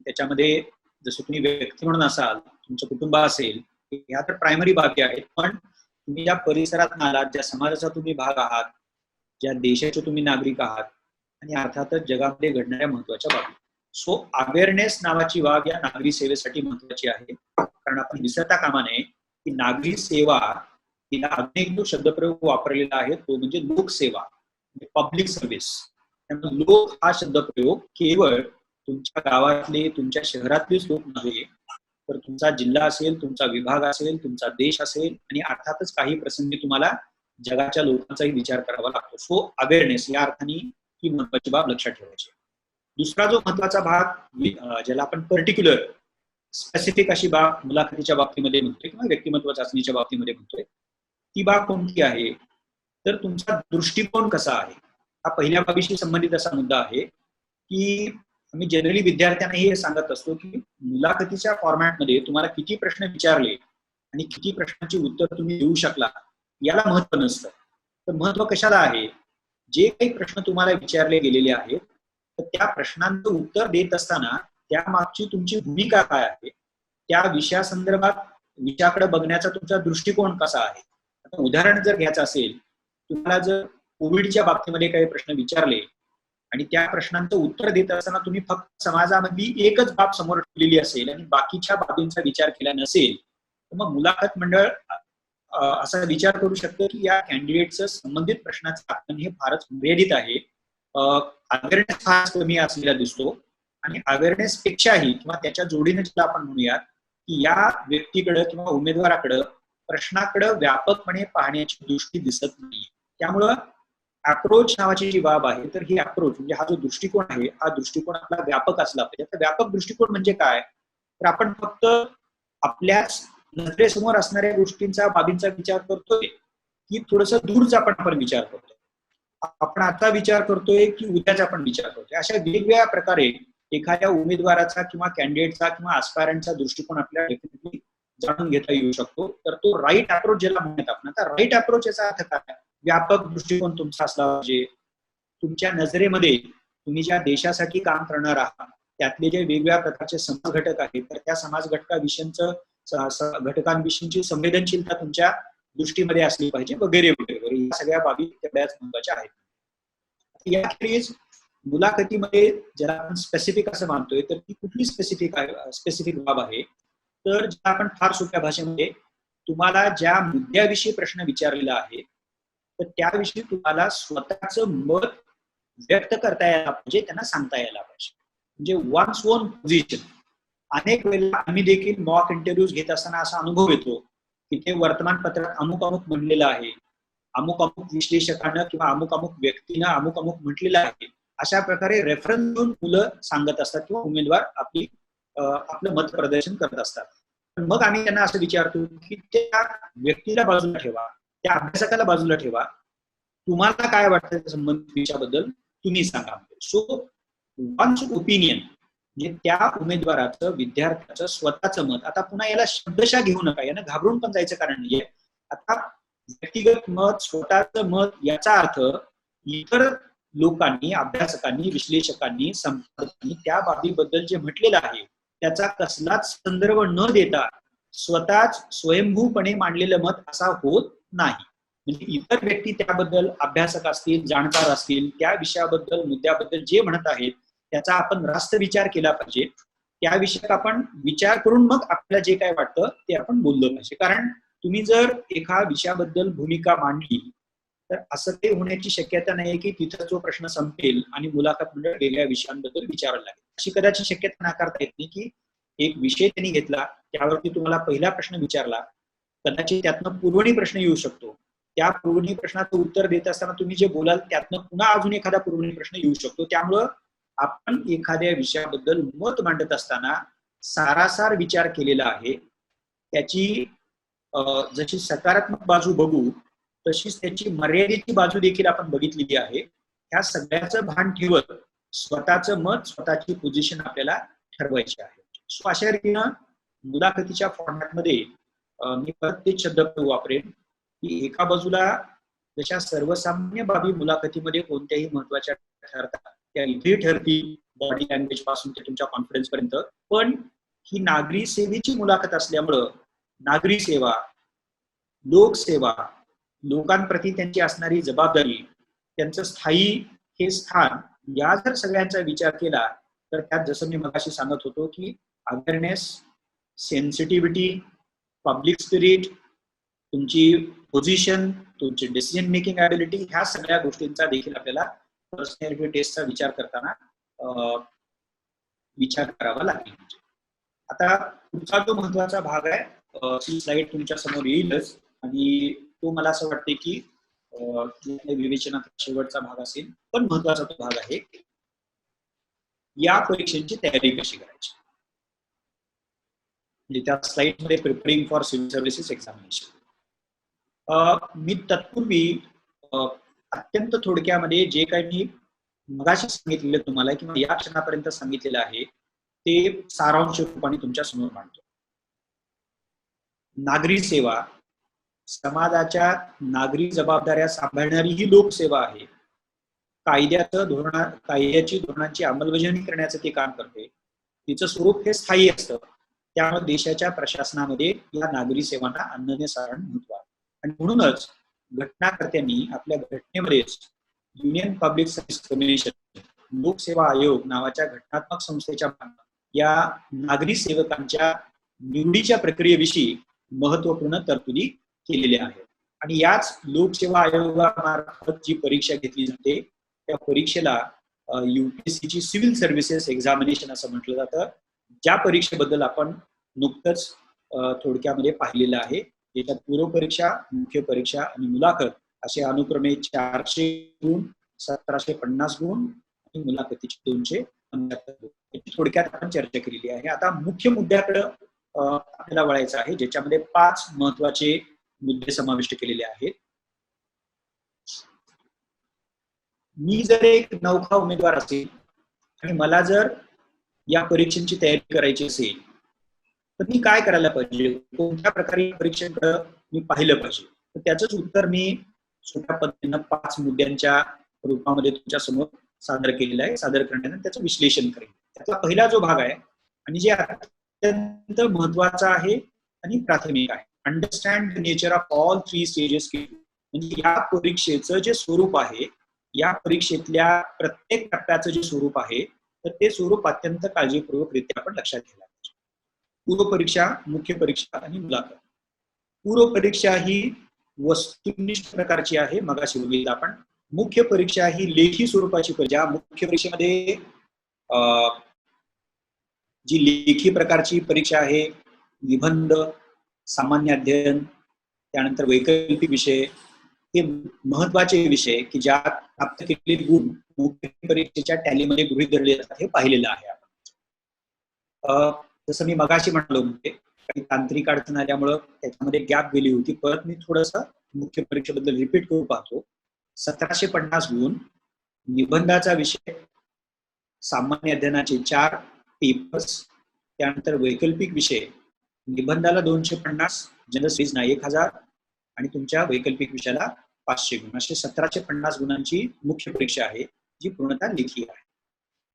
त्याच्यामध्ये जसं तुम्ही व्यक्ती म्हणून असाल, तुमचं कुटुंब असेल, ह्या तर प्रायमरी बाबी आहेत, पण तुम्ही ज्या परिसरात आलात, ज्या समाजाचा तुम्ही भाग आहात, ज्या देशाचे तुम्ही नागरिक आहात, आणि अर्थातच जगामध्ये घडणाऱ्या महत्वाच्या बाबी. सो अवेअरनेस नावाची बाब या नागरी सेवेसाठी महत्वाची आहे, कारण आपण विसरता कामा नये की नागरी सेवा तिला अजून एक जो शब्दप्रयोग वापरलेला आहे तो म्हणजे लोकसेवा, पब्लिक सर्व्हिस. त्यामुळे लोक हा शब्दप्रयोग केवळ तुमच्या गावातले, तुमच्या शहरातलेच लोक नव्हे, तर तुमचा जिल्हा असेल, तुमचा विभाग असेल, तुमचा देश असेल, आणि अर्थातच काही प्रसंगी तुम्हाला जगाच्या लोकांचाही विचार करावा लागतो. सो अवेअरनेस या अर्थाने ही महत्वाची बाब लक्षात ठेवायची. दुसरा जो महत्वाचा भाग ज्याला आपण पर्टिक्युलर स्पेसिफिक अशी बाब मुलाखतीच्या बाबतीमध्ये म्हणतोय किंवा व्यक्तिमत्व चाचणीच्या बाबतीमध्ये म्हणतोय, ती बाब कोणती आहे, तर तुमचा दृष्टिकोन कसा आहे. हा पहिल्या बाबीशी संबंधित असा मुद्दा आहे की आम्ही जनरली विद्यार्थ्यांनाही हे सांगत असतो की मुलाखतीच्या फॉर्मॅटमध्ये तुम्हाला किती प्रश्न विचारले आणि किती प्रश्नांची उत्तर तुम्ही देऊ शकला याला महत्व नसतं. तर महत्व कशाला आहे, जे काही प्रश्न तुम्हाला विचारले गेलेले आहेत तर त्या प्रश्नांचं उत्तर देत असताना त्यामागची तुमची भूमिका काय आहे, त्या विषयासंदर्भात विषयाकडे बघण्याचा तुमचा दृष्टिकोन कसा आहे. आता उदाहरण जर घ्यायचं असेल, तुम्हाला जर कोविडच्या बाबतीमध्ये काही प्रश्न विचारले आणि त्या प्रश्नांचं उत्तर देत असताना तुम्ही फक्त समाजामधली एकच बाब समोर ठेवलेली असेल आणि बाकीच्या बाबींचा विचार केला नसेल, तर मग मुलाखत मंडळ असा विचार करू शकतं की या कॅन्डिडेटचं संबंधित प्रश्नाचं आकलन हे फारच मर्यादित आहे, अवेअरनेस फारच कमी असलेला दिसतो, आणि अवेअरनेस पेक्षाही किंवा त्याच्या जोडीने ज्याला आपण म्हणूयात की या व्यक्तीकडे किंवा उमेदवाराकडे प्रश्नाकडे व्यापकपणे पाहण्याची दृष्टी दिसत नाही. त्यामुळं अप्रोच नावाची जी बाब आहे, तर ही अप्रोच म्हणजे हा जो दृष्टिकोन आहे, हा दृष्टिकोन आपला व्यापक असला पाहिजे. तर व्यापक दृष्टिकोन म्हणजे काय, तर आपण फक्त आपल्याच नजरेसमोर असणाऱ्या गोष्टींचा, बाबींचा विचार करतोय की थोडंसं दूरचा आपण विचार करतोय, आपण आता विचार करतोय की उद्याचा आपण विचार करतोय. अशा वेगवेगळ्या प्रकारे एखाद्या उमेदवाराचा किंवा कॅन्डिडेटचा किंवा आस्पायरंटचा दृष्टिकोन आपल्याला डेफिनेटली जाणून घेता येऊ शकतो. तर तो राईट अप्रोच ज्याला म्हणतात आपण. आता राईट अप्रोच याचा अर्थ काय, व्यापक दृष्टिकोन तुमचा असला पाहिजे. तुमच्या नजरेमध्ये तुम्ही ज्या देशासाठी काम करणार आहात त्यातले जे वेगवेगळ्या प्रकारचे समाज घटक आहेत, तर त्या समाज घटकांविषयीची संवेदनशीलता तुमच्या दृष्टीमध्ये असली पाहिजे, वगैरे वगैरे. या सगळ्या बाबी तेवढ्याच महत्वाच्या आहेत. याखेरीज मुलाखतीमध्ये ज्याला आपण स्पेसिफिक असं मानतोय, तर ती कुठली स्पेसिफिक बाब आहे, तर ज्या आपण फार सोप्या भाषेमध्ये तुम्हाला ज्या मुद्द्याविषयी प्रश्न विचारलेला आहे तर त्याविषयी तुम्हाला स्वतःचं मत व्यक्त करता यायला पाहिजे, त्यांना सांगता यायला पाहिजे. म्हणजे वन्स ओन पोझिशन. अनेक वेळेला आम्ही देखील मॉक इंटरव्ह्यूज घेत असताना असा अनुभव येतो की ते वर्तमानपत्रात अमुक अमुक म्हणलेलं आहे, अमुक अमुक विश्लेषकानं किंवा अमुक अमुक व्यक्तीनं अमुक अमुक म्हटलेलं आहे, अशा प्रकारे रेफरन्स देऊन मुलं सांगत असतात किंवा उमेदवार आपलं मत प्रदर्शन करत असतात. पण मग आम्ही त्यांना असं विचारतो की त्या व्यक्तीला बाजूला ठेवा, त्या अभ्यासकाला बाजूला ठेवा, तुम्हाला काय वाटतं त्या संबंधित विषयाबद्दल तुम्ही सांगा. सो वन्स ओपिनियन म्हणजे त्या उमेदवाराचं, विद्यार्थ्याचं स्वतःचं मत. आता पुन्हा याला शब्दशः घेऊ नका, यानं घाबरून पण जायचं कारण नाहीये. आता व्यक्तिगत मत, स्वतःचं मत याचा अर्थ इतर लोकांनी, अभ्यासकांनी, विश्लेषकांनी, संपादकांनी त्या बाबीबद्दल जे म्हटलेलं आहे त्याचा कसलाच संदर्भ न देता स्वतःच स्वयंभूपणे मांडलेलं मत असा होत नाही. म्हणजे इतर व्यक्ती त्याबद्दल अभ्यासक असतील, जाणकार असतील, त्या विषयाबद्दल, मुद्द्याबद्दल जे म्हणत आहेत त्याचा आपण रास्त विचार केला पाहिजे. त्या विषयात आपण विचार करून मग आपल्याला जे काय वाटतं ते आपण बोललं पाहिजे. कारण तुम्ही जर एका विषयाबद्दल भूमिका मांडली तर असं काही होण्याची शक्यता नाही की तिथं जो प्रश्न संपेल आणि मुलाखत मंडळ वेगळ्या विषयांबद्दल विचारायला लागेल. अशी कदाचित शक्यता नाकारता येत नाही की एक विषय त्यांनी घेतला, त्यावरती तुम्हाला पहिला प्रश्न विचारला, कदाचित त्यातनं पुरवणी प्रश्न येऊ शकतो, त्या पुरवणी प्रश्नाचं उत्तर देत असताना तुम्ही जे बोलाल त्यातनं पुन्हा अजून एखादा पुरवणी प्रश्न येऊ शकतो. त्यामुळं आपण एखाद्या विषयाबद्दल मत मांडत असताना सारासार विचार केलेला आहे. त्याची जशी सकारात्मक बाजू बघू तशीच त्याची मर्यादेची बाजू देखील आपण बघितलेली आहे. ह्या सगळ्याचं भान ठेवत स्वतःचं मत, स्वतःची पोझिशन आपल्याला ठरवायची आहे. सो अशा रीतीनं मुलाखतीच्या फॉर्मॅटमध्ये मी परत तेच शब्द वापरेन की एका बाजूला जशा सर्वसामान्य बाबी मुलाखतीमध्ये कोणत्याही महत्वाच्या ठरतात त्या इथे ठरतील, बॉडी लँग्वेज पासून ते तुमच्या कॉन्फिडन्स पर्यंत. पण ही नागरी सेवेची मुलाखत असल्यामुळं नागरी सेवा, लोकसेवा, लोकांप्रती त्यांची असणारी जबाबदारी, त्यांचं स्थायी हे स्थान, या जर सगळ्यांचा विचार केला तर त्यात जसं मी मगाशी सांगत होतो की अवेअरनेस, सेन्सिटिव्हिटी, पब्लिक स्पिरिट, तुमची पोझिशन, तुमची डिसिजन मेकिंग ॲबिलिटी, ह्या सगळ्या गोष्टींचा देखील आपल्याला पर्सनॅलिटी टेस्टचा विचार करताना विचार करावा लागेल. आता पुढचा जो महत्वाचा भाग आहे, स्लाइड तुमच्या समोर येईलच आणि तो मला असं वाटते की विवेचनाचा शेवटचा भाग असेल, पण महत्वाचा तो भाग आहे. या परीक्षेची तयारी कशी करायची, म्हणजे त्या स्लाइड मध्ये preparing for civil services examination. मी तत्पूर्वी अत्यंत थोडक्यामध्ये जे काही मी मगाशी सांगितलेलं तुम्हाला किंवा या क्षणापर्यंत सांगितलेलं आहे ते सारांश रूपाने तुमच्या समोर मांडतो. नागरी सेवा, समाजाच्या नागरी जबाबदाऱ्या सांभाळणारी ही लोकसेवा आहे. कायद्याची धोरणांची अंमलबजावणी करण्याचं ते काम करते. तिचं स्वरूप हे स्थायी असतं. त्यामुळे देशाच्या प्रशासनामध्ये या नागरी सेवांना अनन्यसाधारण महत्व आहे. आणि म्हणूनच घटनाकर्त्यांनी आपल्या घटनेमध्येच युनियन पब्लिक सर्व्हिस कमिशन, लोकसेवा आयोग नावाच्या घटनात्मक संस्थेच्या या नागरी सेवकांच्या निवडीच्या प्रक्रियेविषयी महत्वपूर्ण तरतुदी केलेल्या आहेत. आणि याच लोकसेवा आयोगामार्फत जी परीक्षा घेतली जाते त्या परीक्षेला UPSCची सिव्हिल सर्व्हिसेस एक्झामिनेशन असं म्हटलं जातं. ज्या परीक्षेबद्दल आपण नुकतंच थोडक्यामध्ये पाहिलेलं आहे. याच्यात पूर्व परीक्षा, मुख्य परीक्षा आणि मुलाखत असे अनुक्रमे 400 गुण, 1750 गुण आणि मुलाखतीचे 275 गुण याची थोडक्यात आपण चर्चा केलेली आहे. आता मुख्य मुद्द्याकडे आपल्याला वळायचं आहे, ज्याच्यामध्ये 5 महत्वाचे मुद्दे समाविष्ट केलेले आहेत. मी जर एक नवखा उमेदवार असेल आणि मला जर या परीक्षेची तयारी करायची असेल तर मी काय करायला पाहिजे, कोणत्या प्रकारे परीक्षेकडे मी पाहिलं पाहिजे, तर त्याचंच उत्तर मी सोप्या पद्धतीनं 5 मुद्द्यांच्या रूपामध्ये तुमच्या समोर सादर केलेलं आहे. सादर करण्यानं त्याचं विश्लेषण करेन. त्याचा पहिला जो भाग आहे आणि जे अत्यंत महत्वाचा आहे आणि प्राथमिक आहे, understand the nature of all 3 stages. म्हणजे या परीक्षेचं जे स्वरूप आहे, या परीक्षेतल्या प्रत्येक टप्प्याचं जे स्वरूप आहे तर ते स्वरूप अत्यंत काळजीपूर्वकरित्या आपण लक्षात घ्यायला पाहिजे. पूर्व परीक्षा, मुख्य परीक्षा आणि मुलाखत. पूर्व परीक्षा ही वस्तुनिष्ठ प्रकारची आहे, मगाशी बघितलं आपण. मुख्य परीक्षा ही लेखी स्वरूपाची परीक्षा. मुख्य परीक्षेमध्ये जी लेखी प्रकारची परीक्षा आहे, निबंध, सामान्य अध्ययन, त्यानंतर वैकल्पिक विषय, हे महत्वाचे विषय की ज्यात प्राप्त केलेले गुण मुख्य परीक्षेच्या टॅलीमध्ये गृहीत धरले जातात हे पाहिलेलं आहे आपण. जसं मी मगाशी म्हणालो, म्हणजे काही तांत्रिक अडचण आल्यामुळं त्याच्यामध्ये गॅप गेली होती. परत मी थोडंसं मुख्य परीक्षेबद्दल रिपीट करून पाहतो. 1750 गुण, निबंधाचा विषय, सामान्य अध्ययनाचे 4 पेपर्स, त्यानंतर वैकल्पिक विषय, निबंधाला 250, जनरल स्टडीजना 1000 आणि तुमच्या वैकल्पिक विषयाला 500 गुण. असे 1750 गुणांची मुख्य परीक्षा आहे जी पूर्णतः लेखी आहे.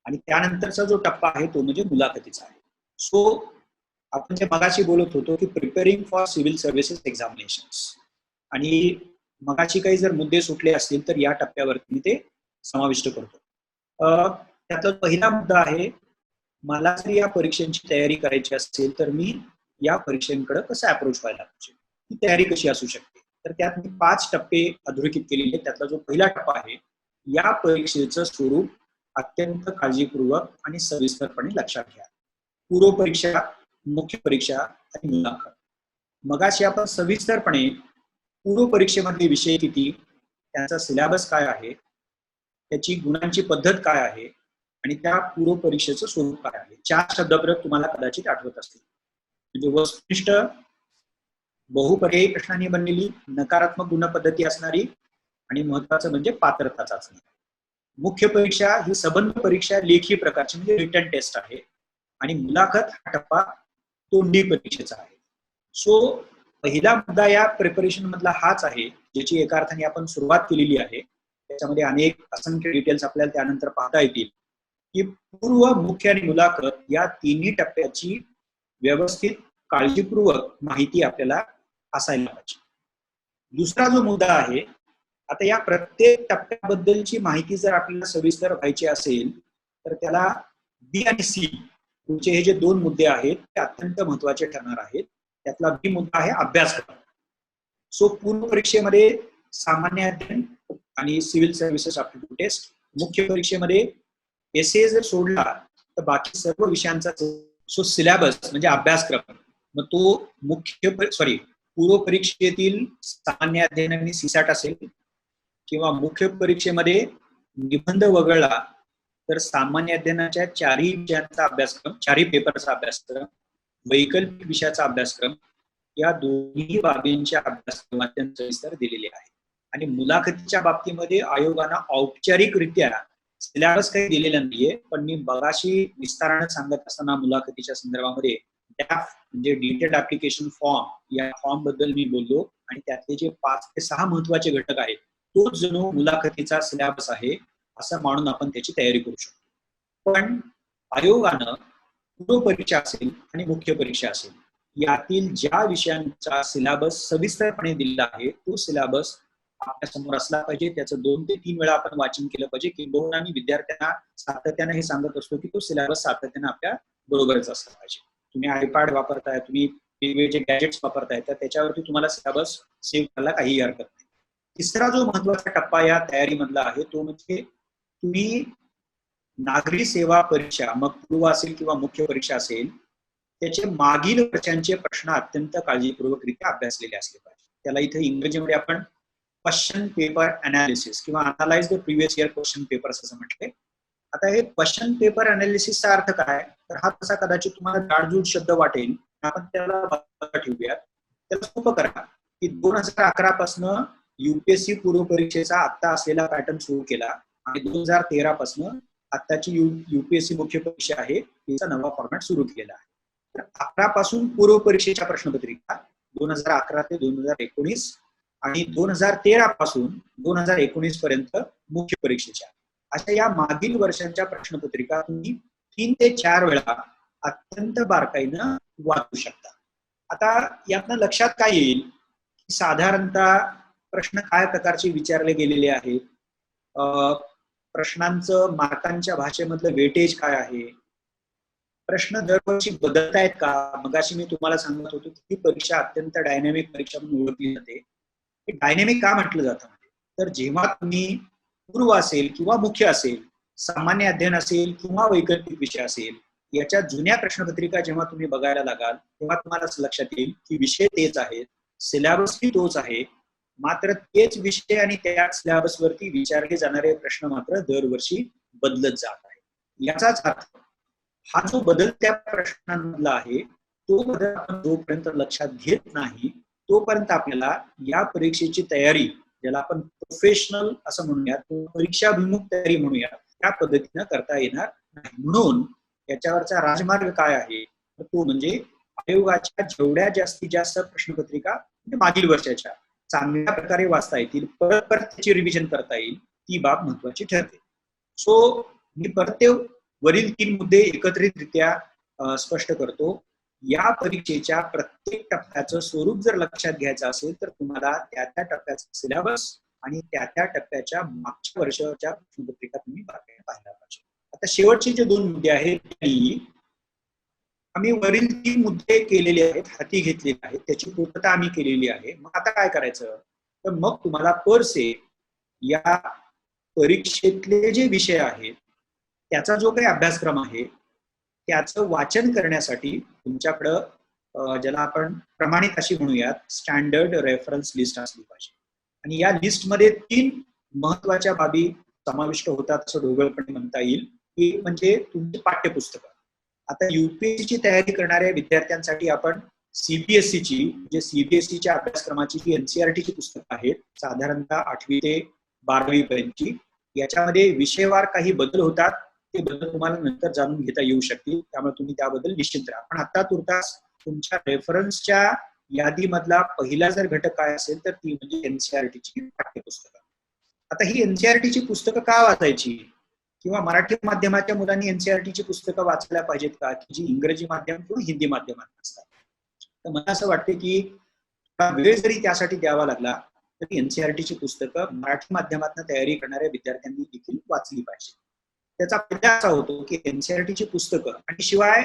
आणि त्यानंतरचा जो टप्पा आहे तो म्हणजे मुलाखतीचा आहे. सो आपण जे मगाशी बोलत होतो की preparing for civil services examinations, आणि मगाशी काही जर मुद्दे सुटले असतील तर या टप्प्यावरती मी ते समाविष्ट करतो. त्यातला पहिला मुद्दा आहे, मला जर या परीक्षांची तयारी करायची असेल तर मी या परीक्षांकडे कसं अप्रोच व्हायला पाहिजे, ही तयारी कशी असू शकते. तर त्यात मी 5 टप्पे अधोरेखित केलेले. त्यातला जो पहिला टप्पा आहे, या परीक्षेचं स्वरूप अत्यंत काळजीपूर्वक आणि सविस्तरपणे लक्षात घ्या. पूर्व परीक्षा, मुख्य परीक्षा आणि मुलाखत. मगाशी आपण सविस्तरपणे पूर्व परीक्षेमधले विषय किती, त्यांचा सिलेबस काय आहे, त्याची गुणांची पद्धत काय आहे आणि त्या पूर्व परीक्षेचं स्वरूप काय आहे. 4 शब्दप्रयोग तुम्हाला कदाचित आठवत असतील. म्हणजे वस्तुनिष्ठ बहुपर्यायी प्रश्नांनी बनलेली, नकारात्मक गुणपद्धती असणारी आणि महत्वाचं म्हणजे पात्रता चाचणी. मुख्य परीक्षा ही सबंध परीक्षा लेखी प्रकारची म्हणजे रिटन टेस्ट आहे आणि मुलाखत हा टप्पा तोंडी परीक्षेचा आहे. सो पहिला मुद्दा या प्रिपरेशन मधला हाच आहे, ज्याची एका अर्थाने आपण सुरुवात केलेली आहे. त्याच्यामध्ये अनेक असंख्य डिटेल्स आपल्याला त्यानंतर पाहता येतील की पूर्व, मुख्य आणि मुलाखत या तिन्ही टप्प्याची व्यवस्थित काळजीपूर्वक माहिती आपल्याला असायला पाहिजे. दुसरा जो मुद्दा आहे, आता या प्रत्येक टप्प्याबद्दलची माहिती जर आपल्याला सविस्तर व्हायची असेल तर त्याला बी आणि सी तुमचे हे जे 2 मुद्दे आहेत ते अत्यंत महत्वाचे ठरणार आहेत. त्यातला बी मुद्दा आहे अभ्यासक्रम. सो पूर्व परीक्षेमध्ये सामान्य अध्ययन आणि सिव्हिल सर्व्हिसेस ॲप्टिट्यूड टेस्ट, मुख्य परीक्षेमध्ये एसए जर सोडला तर बाकी सर्व विषयांचा सो सिलेबस म्हणजे अभ्यासक्रम, मग तो पूर्व परीक्षेतील सामान्य अध्ययन आणि सीसॅट असेल किंवा मुख्य परीक्षेमध्ये निबंध वगळला तर सामान्य अध्ययनाच्या 4ही विषयांचा अभ्यासक्रम, 4ही पेपरचा अभ्यासक्रम, वैकल्पिक विषयाचा अभ्यासक्रम, या दोन्ही बाबींच्या अभ्यासक्रम अत्यंत सविस्तर दिलेले आहे. आणि मुलाखतीच्या बाबतीमध्ये आयोगानं औपचारिकरित्या सिलेबस काही दिलेला नाहीये, पण मी बघाशी विस्ताराने सांगत असताना मुलाखतीच्या संदर्भामध्ये ड्राफ्ट म्हणजे डिटेल्ड ऍप्लिकेशन फॉर्म या फॉर्म बद्दल मी बोललो आणि त्यातले जे 5 ते 6 महत्वाचे घटक आहेत तोच जणू मुलाखतीचा सिलेबस आहे असं मानून आपण त्याची तयारी करू शकतो. पण आयोगानं पूर्व परीक्षा असेल आणि मुख्य परीक्षा असेल यातील ज्या विषयांचा सिलेबस सविस्तरपणे दिलेला आहे तो सिलेबस आपल्या समोर असला पाहिजे. त्याचं 2 ते 3 वेळा आपण वाचन केलं पाहिजे. किंबहुना आम्ही विद्यार्थ्यांना सातत्याने हे सांगत असतो की तो सिलेबस सातत्याने आपल्या बरोबरच असला पाहिजे. तुम्ही आयपॅड वापरताय, तुम्ही वेगवेगळे गॅजेट्स वापरताय तर त्याच्यावरती तुम्हाला सिलेबस सेव्ह करायला काहीही हरकत नाही. तिसरा जो महत्वाचा टप्पा या तयारीमधला आहे तो म्हणजे तुम्ही नागरी सेवा परीक्षा, मग पूर्व असेल किंवा मुख्य परीक्षा असेल, त्याचे मागील वर्षांचे प्रश्न अत्यंत काळजीपूर्वकरित्या अभ्यासलेले असले पाहिजे. त्याला इथे इंग्रजीमध्ये आपण क्वेश्चन पेपर अनालिसिस किंवा analyse the previous year question papers असं म्हटलंय. आता हे क्वेश्चन पेपर अनालिसिसचा अर्थ काय, तर हा तसा कदाचित तुम्हाला जाडजूड शब्द वाटेल, आपण त्याला ठेवूयात. त्याला सोपं करा की 2011 पासून युपीएससी पूर्व परीक्षेचा आता असलेला पॅटर्न सुरू केला आणि 2013 पासून आताची युपीएससी मुख्य परीक्षा आहे तिचा नवा फॉर्मॅट सुरू केलेला आहे. तर 11 पासून पूर्व परीक्षेच्या प्रश्नपत्रिका, 2011 ते 2019 आणि 2013 पासून 2019 पर्यंत मुख्य परीक्षेच्या, अशा या मागील वर्षांच्या प्रश्नपत्रिका तुम्ही 3 ते 4 वेळा अत्यंत बारकाईनं वाचू शकता. आता यातनं लक्षात काय येईल की साधारणतः प्रश्न काय प्रकारचे विचारले गेलेले आहेत, प्रश्नांचं मार्कांच्या भाषेमधलं वेटेज काय आहे, प्रश्न दरवर्षी बदलतायत का. मगाशी मी तुम्हाला सांगत होतो की ही परीक्षा अत्यंत डायनॅमिक परीक्षा म्हणून ओळखली जाते. डायनॅमिक का म्हटलं जातं तर जेव्हा तुम्ही पूर्व असेल किंवा मुख्य असेल, सामान्य अध्ययन असेल किंवा वैकल्पिक विषय असेल, याच्या जुन्या प्रश्नपत्रिका जेव्हा तुम्ही बघायला लागाल तेव्हा तुम्हाला असं लक्षात येईल की विषय तेच आहेत, सिलेबसही तोच आहे, मात्र तेच विषय आणि त्या सिलेबसवरती विचारले जाणारे प्रश्न मात्र दरवर्षी बदलत जात आहे. याचाच अर्थ हा जो बदल त्या प्रश्नांमधला आहे तो बदल आपण जोपर्यंत लक्षात घेत नाही तोपर्यंत आपल्याला या परीक्षेची तयारी, ज्याला आपण प्रोफेशनल असं म्हणूयात, परीक्षाभिमुख तयारी म्हणूयात, त्या पद्धतीनं करता येणार नाही. म्हणून याच्यावरचा राजमार्ग काय आहे तर तो म्हणजे आयोगाच्या जेवढ्या जास्तीत जास्त प्रश्नपत्रिका म्हणजे मागील वर्षाच्या चांगल्या प्रकारे वाचता येतील, परत त्याची रिव्हिजन करता येईल, ती बाब महत्वाची ठरते. सो मी परत वरील 3 मुद्दे एकत्रितरित्या स्पष्ट करतो. या परीक्षेच्या प्रत्येक टप्प्याचं स्वरूप जर लक्षात घ्यायचं असेल तर तुम्हाला त्या टप्प्याचा सिलेबस आणि त्या टप्प्याच्या मागच्या वर्षाच्या प्रश्नपत्रिका तुम्ही पाहायला पाहिजे. आता शेवटचे जे 2 मुद्दे आहेत आम्ही वरील 3 मुद्दे केलेले आहेत, हाती घेतलेले आहेत, त्याची पूर्तता आम्ही केलेली आहे. मग आता काय करायचं तर मग तुम्हाला परसे या परीक्षेतले जे विषय आहेत त्याचा जो काही अभ्यासक्रम आहे त्याचं वाचन करण्यासाठी तुमच्याकडं ज्याला आपण प्रमाणित अशी म्हणूयात स्टँडर्ड रेफरन्स लिस्ट असली पाहिजे. आणि या लिस्टमध्ये 3 महत्वाच्या बाबी समाविष्ट होतात असं ढोबळपणे म्हणता येईल, की म्हणजे तुमची पाठ्यपुस्तकं. आता युपीएससीची तयारी करणाऱ्या विद्यार्थ्यांसाठी आपण सीबीएसईची म्हणजे सीबीएसईच्या अभ्यासक्रमाची जी एनसीईआरटीची पुस्तकं आहेत साधारणतः 8वी ते 12वी पर्यंतची, याच्यामध्ये विषयवार काही बदल होतात. ते बदल तुम्हाला नंतर जाणून घेता येऊ शकतील, त्यामुळे तुम्ही त्याबद्दल निश्चिंत राहा. पण आता तुर्तास तुमच्या रेफरन्सच्या यादीमधला पहिला जर घटक काय असेल तर ती म्हणजे एनसीईआरटीची पाठ्यपुस्तकं. आता ही एनसीईआरटीची पुस्तकं का वाचायची, किंवा मराठी माध्यमाच्या मुलांनी एनसीईआरटीची पुस्तकं वाचायला पाहिजेत का, की जी इंग्रजी माध्यम किंवा हिंदी माध्यमात असतात. तर मला असं वाटतं की वेळ जरी त्यासाठी द्यावा लागला तरी एनसीईआरटीची पुस्तकं मराठी माध्यमातून तयारी करणाऱ्या विद्यार्थ्यांनी देखील वाचली पाहिजे. त्याचा फायदा असा होतो की एनसीईआरटीची पुस्तकं आणि शिवाय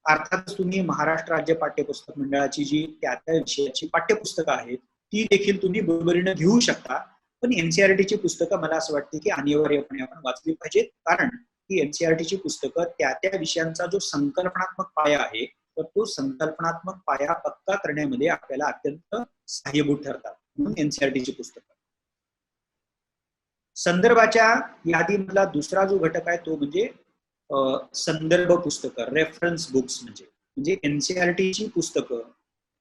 अर्थातच तुम्ही महाराष्ट्र राज्य पाठ्यपुस्तक मंडळाची जी त्या विषयाची पाठ्यपुस्तकं आहेत ती देखील तुम्ही बरोबरीनं घेऊ शकता. पण एनसीईआरटीची पुस्तकं मला असं वाटतं की अनिवार्यपणे आपण वाचली पाहिजेत, कारण ही एनसीईआरटीची पुस्तकं त्या विषयांचा जो संकल्पनात्मक पाया आहे तर तो संकल्पनात्मक पाया पक्का करण्यामध्ये आपल्याला अत्यंत सहाय्यभूत ठरतात. म्हणून एनसीईआरटीची पुस्तकं. संदर्भाच्या यादीमधला दुसरा जो घटक आहे तो म्हणजे संदर्भ पुस्तकं, रेफरन्स बुक्स. म्हणजे एनसीईआरटीची पुस्तकं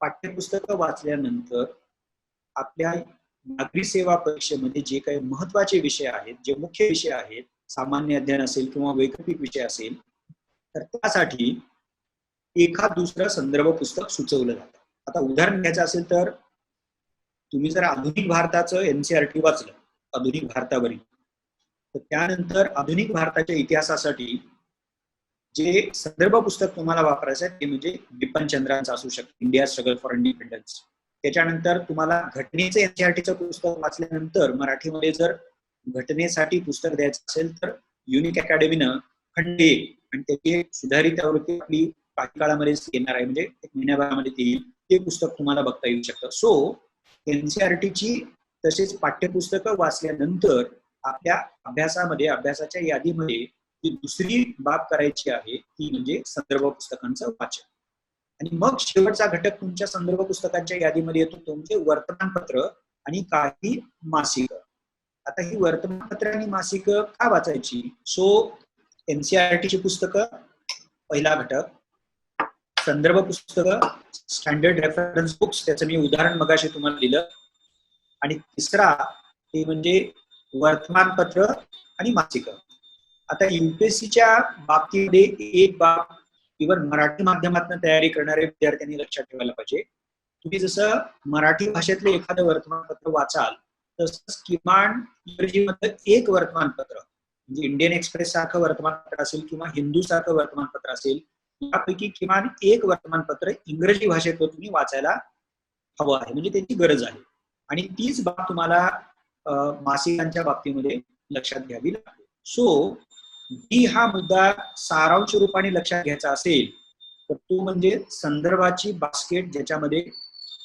पाठ्यपुस्तकं वाचल्यानंतर आपल्या नागरी सेवा परीक्षेमध्ये जे काही महत्वाचे विषय आहेत, जे मुख्य विषय आहेत, सामान्य अध्ययन असेल किंवा वैकल्पिक विषय असेल, तर त्यासाठी एखाद दुसरं संदर्भ पुस्तक सुचवलं जातं. आता उदाहरण घ्यायचं असेल तर तुम्ही जर आधुनिक भारताचं एनसीईआरटी वाचलं, आधुनिक भारतावरील, तर त्यानंतर आधुनिक भारताच्या इतिहासासाठी जे संदर्भ पुस्तक तुम्हाला वापरायचं आहे ते म्हणजे बिपिन चंद्रांचं असू शकतं, इंडिया स्ट्रगल फॉर इंडिपेंडन्स. त्याच्यानंतर तुम्हाला घटनेचं एनसीईआरटीचं पुस्तक वाचल्यानंतर मराठीमध्ये जर घटनेसाठी पुस्तक द्यायचं असेल तर युनिक अकॅडमीनं खंड 1 आणि त्याची सुधारित आवृत्ती आपली काही काळामध्ये येणार आहे, म्हणजे 1 महिन्याभरामध्ये ती येईल, ते पुस्तक तुम्हाला बघता येऊ शकतं. सो एनसीईआरटीची तसेच पाठ्यपुस्तकं वाचल्यानंतर आपल्या अभ्यासामध्ये, अभ्यासाच्या यादीमध्ये जी दुसरी बाब करायची आहे ती म्हणजे संदर्भ पुस्तकांचं वाचन. आणि मग शेवटचा घटक तुमच्या संदर्भ पुस्तकांच्या यादीमध्ये येतो तो म्हणजे वर्तमानपत्र आणि काही मासिकं. आता ही वर्तमानपत्र आणि मासिकं का वाचायची? सो एनसीईआरटीची पुस्तकं पहिला घटक, संदर्भ पुस्तकं स्टँडर्ड रेफरन्स बुक्स, त्याचं मी उदाहरण मगाशी तुम्हाला दिलं, आणि तिसरा ते म्हणजे वर्तमानपत्र आणि मासिकं. आता युपीएससीच्या बाबतीमध्ये एक बाब इव्हन मराठी माध्यमातून तयारी करणाऱ्या विद्यार्थ्यांनी लक्षात ठेवायला पाहिजे. तुम्ही जसं मराठी भाषेतलं एखादं वर्तमानपत्र वाचाल तसंच किमान इंग्रजीमधलं एक वर्तमानपत्र म्हणजे इंडियन एक्सप्रेस सारखं वर्तमानपत्र असेल किंवा हिंदू सारखं वर्तमानपत्र असेल, यापैकी किमान एक वर्तमानपत्र इंग्रजी भाषेतलं तुम्ही वाचायला हवं आहे, म्हणजे त्याची गरज आहे. आणि तीच बाब तुम्हाला मासिकांच्या बाबतीमध्ये लक्षात घ्यावी लागते. सो हा मुद्दा सारांश रूपाने लक्षात घ्यायचा असेल तर तो म्हणजे संदर्भाची बास्केट, ज्याच्यामध्ये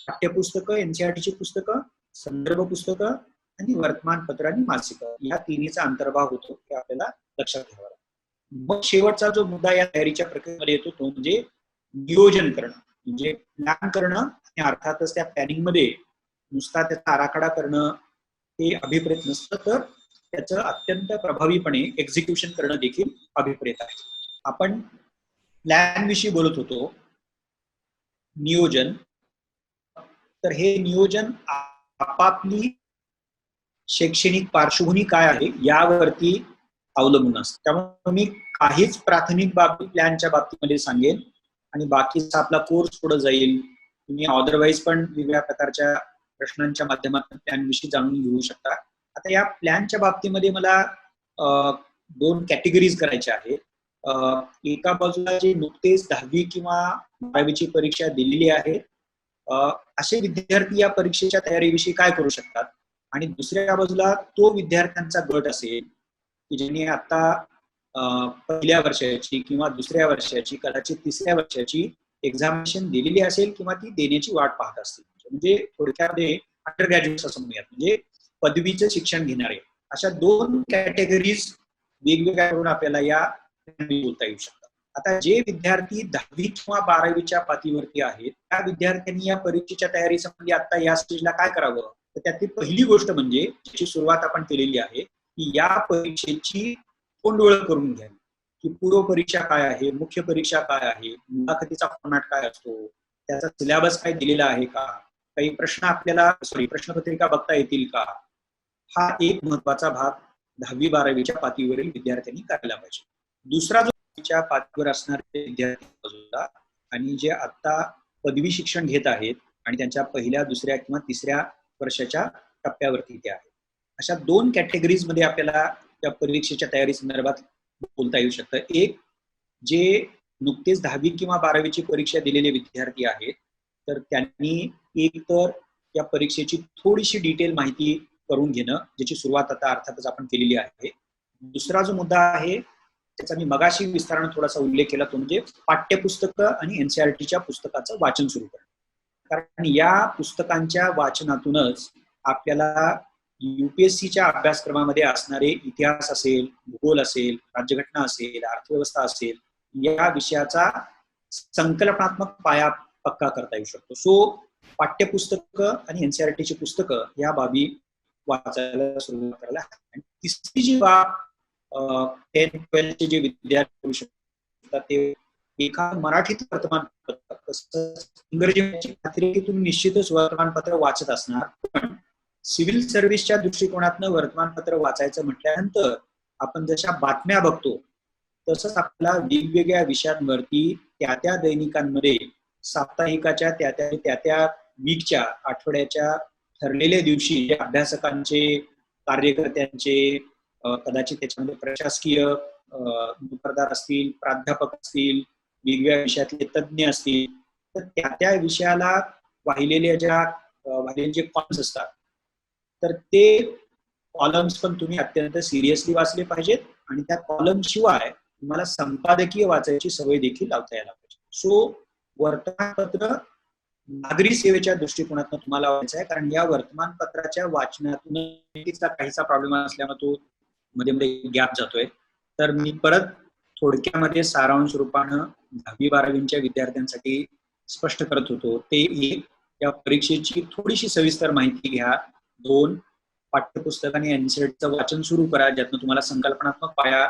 पाठ्यपुस्तकं, एनसीईआरटीची पुस्तकं, संदर्भ पुस्तकं आणि वर्तमानपत्र आणि मासिकं या तिन्हीचा अंतर्भाव होतो, हे आपल्याला लक्षात घ्यावं लागतं. मग शेवटचा जो मुद्दा या तयारीच्या प्रक्रियेमध्ये येतो तो म्हणजे नियोजन करणं, म्हणजे प्लॅन करणं. आणि अर्थातच त्या प्लॅनिंगमध्ये नुसता त्याचा आराखडा करणं हे अभिप्रेत नसतं, तर त्याचं अत्यंत प्रभावीपणे एक्झिक्युशन करणं देखील अभिप्रेत आहे. आपण प्लॅन विषयी बोलत होतो, नियोजन. तर हे नियोजन आपापली शैक्षणिक पार्श्वभूमी काय आहे यावरती अवलंबून असतं. त्यामुळे मी काहीच प्राथमिक बाबी प्लॅनच्या बाबतीमध्ये सांगेन आणि बाकीचा आपला कोर्स पुढे जाईल. तुम्ही अदरवाईज पण वेगवेगळ्या प्रकारच्या प्रश्नांच्या माध्यमातून प्लॅन विषयी जाणून घेऊ शकता. आता या प्लॅनच्या बाबतीमध्ये मला 2 कॅटेगरीज करायच्या आहेत. एका बाजूला जे नुकतेच 10वी किंवा 12वीची परीक्षा दिलेली आहे असे विद्यार्थी या परीक्षेच्या तयारीविषयी काय करू शकतात, आणि दुसऱ्या बाजूला तो विद्यार्थ्यांचा गट असेल की ज्यांनी आता पहिल्या वर्षाची किंवा दुसऱ्या वर्षाची, कदाचित तिसऱ्या वर्षाची एक्झामिनेशन दिलेली असेल किंवा ती देण्याची वाट पाहत असतील. म्हणजे थोडक्यामध्ये अंडर ग्रॅज्युएट असं म्हणूयात, म्हणजे पदवीचं शिक्षण घेणारे. अशा 2 कॅटेगरीज वेगवेगळ्या करून आपल्याला या बोलता येऊ शकतात. आता जे विद्यार्थी 10वी किंवा 12वीच्या पातळीवरती आहेत त्या विद्यार्थ्यांनी या परीक्षेच्या तयारीसाठी आता या स्टेजला काय करावं, तर त्यातली पहिली गोष्ट म्हणजे ज्याची सुरुवात आपण केलेली आहे की या परीक्षेची तोंडओळख करून घ्यावी, की पूर्व परीक्षा काय आहे, मुख्य परीक्षा काय आहे, मुलाखतीचा फॉर्मॅट काय असतो, त्याचा सिलेबस काय दिलेला आहे का, काही प्रश्न आपल्याला प्रश्नपत्रिका बघता येतील का, हा एक महत्वाचा भाग 10वी-12वीच्या पातळीवरील विद्यार्थ्यांनी करायला पाहिजे. दुसरा जो पातळीवर असणारे विद्यार्थी बाजूला आणि जे आता पदवी शिक्षण घेत आहेत आणि त्यांच्या पहिल्या, दुसऱ्या किंवा तिसऱ्या वर्षाच्या टप्प्यावरती ते आहेत, अशा 2 कॅटेगरीज मध्ये आपल्याला त्या परीक्षेच्या तयारी संदर्भात बोलता येऊ शकतं. एक, जे नुकतेच 10वी किंवा 12वीची परीक्षा दिलेले विद्यार्थी आहेत, तर त्यांनी एक तर या परीक्षेची थोडीशी डिटेल माहिती करून घेणं, ज्याची सुरुवात आता अर्थातच आपण केलेली आहे. दुसरा जो मुद्दा आहे त्याचा मी मगाशी विस्ताराने थोडासा उल्लेख केला, तो म्हणजे पाठ्यपुस्तकं आणि एनसीईआरटीच्या पुस्तकाचं वाचन सुरू करणं. कारण या पुस्तकांच्या वाचनातूनच आपल्याला युपीएससीच्या अभ्यासक्रमामध्ये असणारे इतिहास असेल, भूगोल असेल, राज्यघटना असेल, अर्थव्यवस्था असेल, या विषयाचा संकल्पनात्मक पाया पक्का करता येऊ शकतो. सो पाठ्यपुस्तकं आणि एनसीईआरटीची पुस्तकं या बाबी वाचायला सुरुवात करायला. आणि तिसरी जी बाब 10th-12th जे विद्यार्थी करू शकतात ते एखादं मराठीत वर्तमानपत्र, तसंच इंग्रजी पत्रिकेतून निश्चितच वर्तमानपत्र वाचत असणार, पण सिव्हिल सर्व्हिसच्या दृष्टिकोनातनं वर्तमानपत्र वाचायचं म्हटल्यानंतर आपण जशा बातम्या बघतो तसंच आपल्याला वेगवेगळ्या विषयांवरती त्या दैनिकांमध्ये साप्ताहिकाच्या त्या वीकच्या, आठवड्याच्या ठरलेल्या दिवशी जे अभ्यासकांचे, कार्यकर्त्यांचे, कदाचित त्याच्यामध्ये प्रशासकीय नोकरदार असतील, प्राध्यापक असतील, वेगवेगळ्या विषयातले तज्ज्ञ असतील, तर त्या विषयाला वाहिलेले जे कॉलम्स असतात, तर ते कॉलम्स पण तुम्ही अत्यंत सिरियसली वाचले पाहिजेत आणि त्या कॉलम शिवाय तुम्हाला संपादकीय वाचायची सवय देखील लावता यायला पाहिजे. सो वर्तमानपत्र नागरी सेवेच्या दृष्टिकोनातून तुम्हाला वाचायचं आहे, कारण या वर्तमानपत्राच्या वाचनातून काहीसा प्रॉब्लेम असल्यामुळे तो मध्ये मध्ये गॅप जातोय. तर मी परत थोडक्यामध्ये सारांश रूपानं 10वी-12वीच्या विद्यार्थ्यांसाठी स्पष्ट करत होतो. ते एक, या परीक्षेची थोडीशी सविस्तर माहिती घ्या. 2, पाठ्यपुस्तक आणि एनसीईआरटीचं वाचन सुरू करा, ज्यातून तुम्हाला संकल्पनात्मक पाया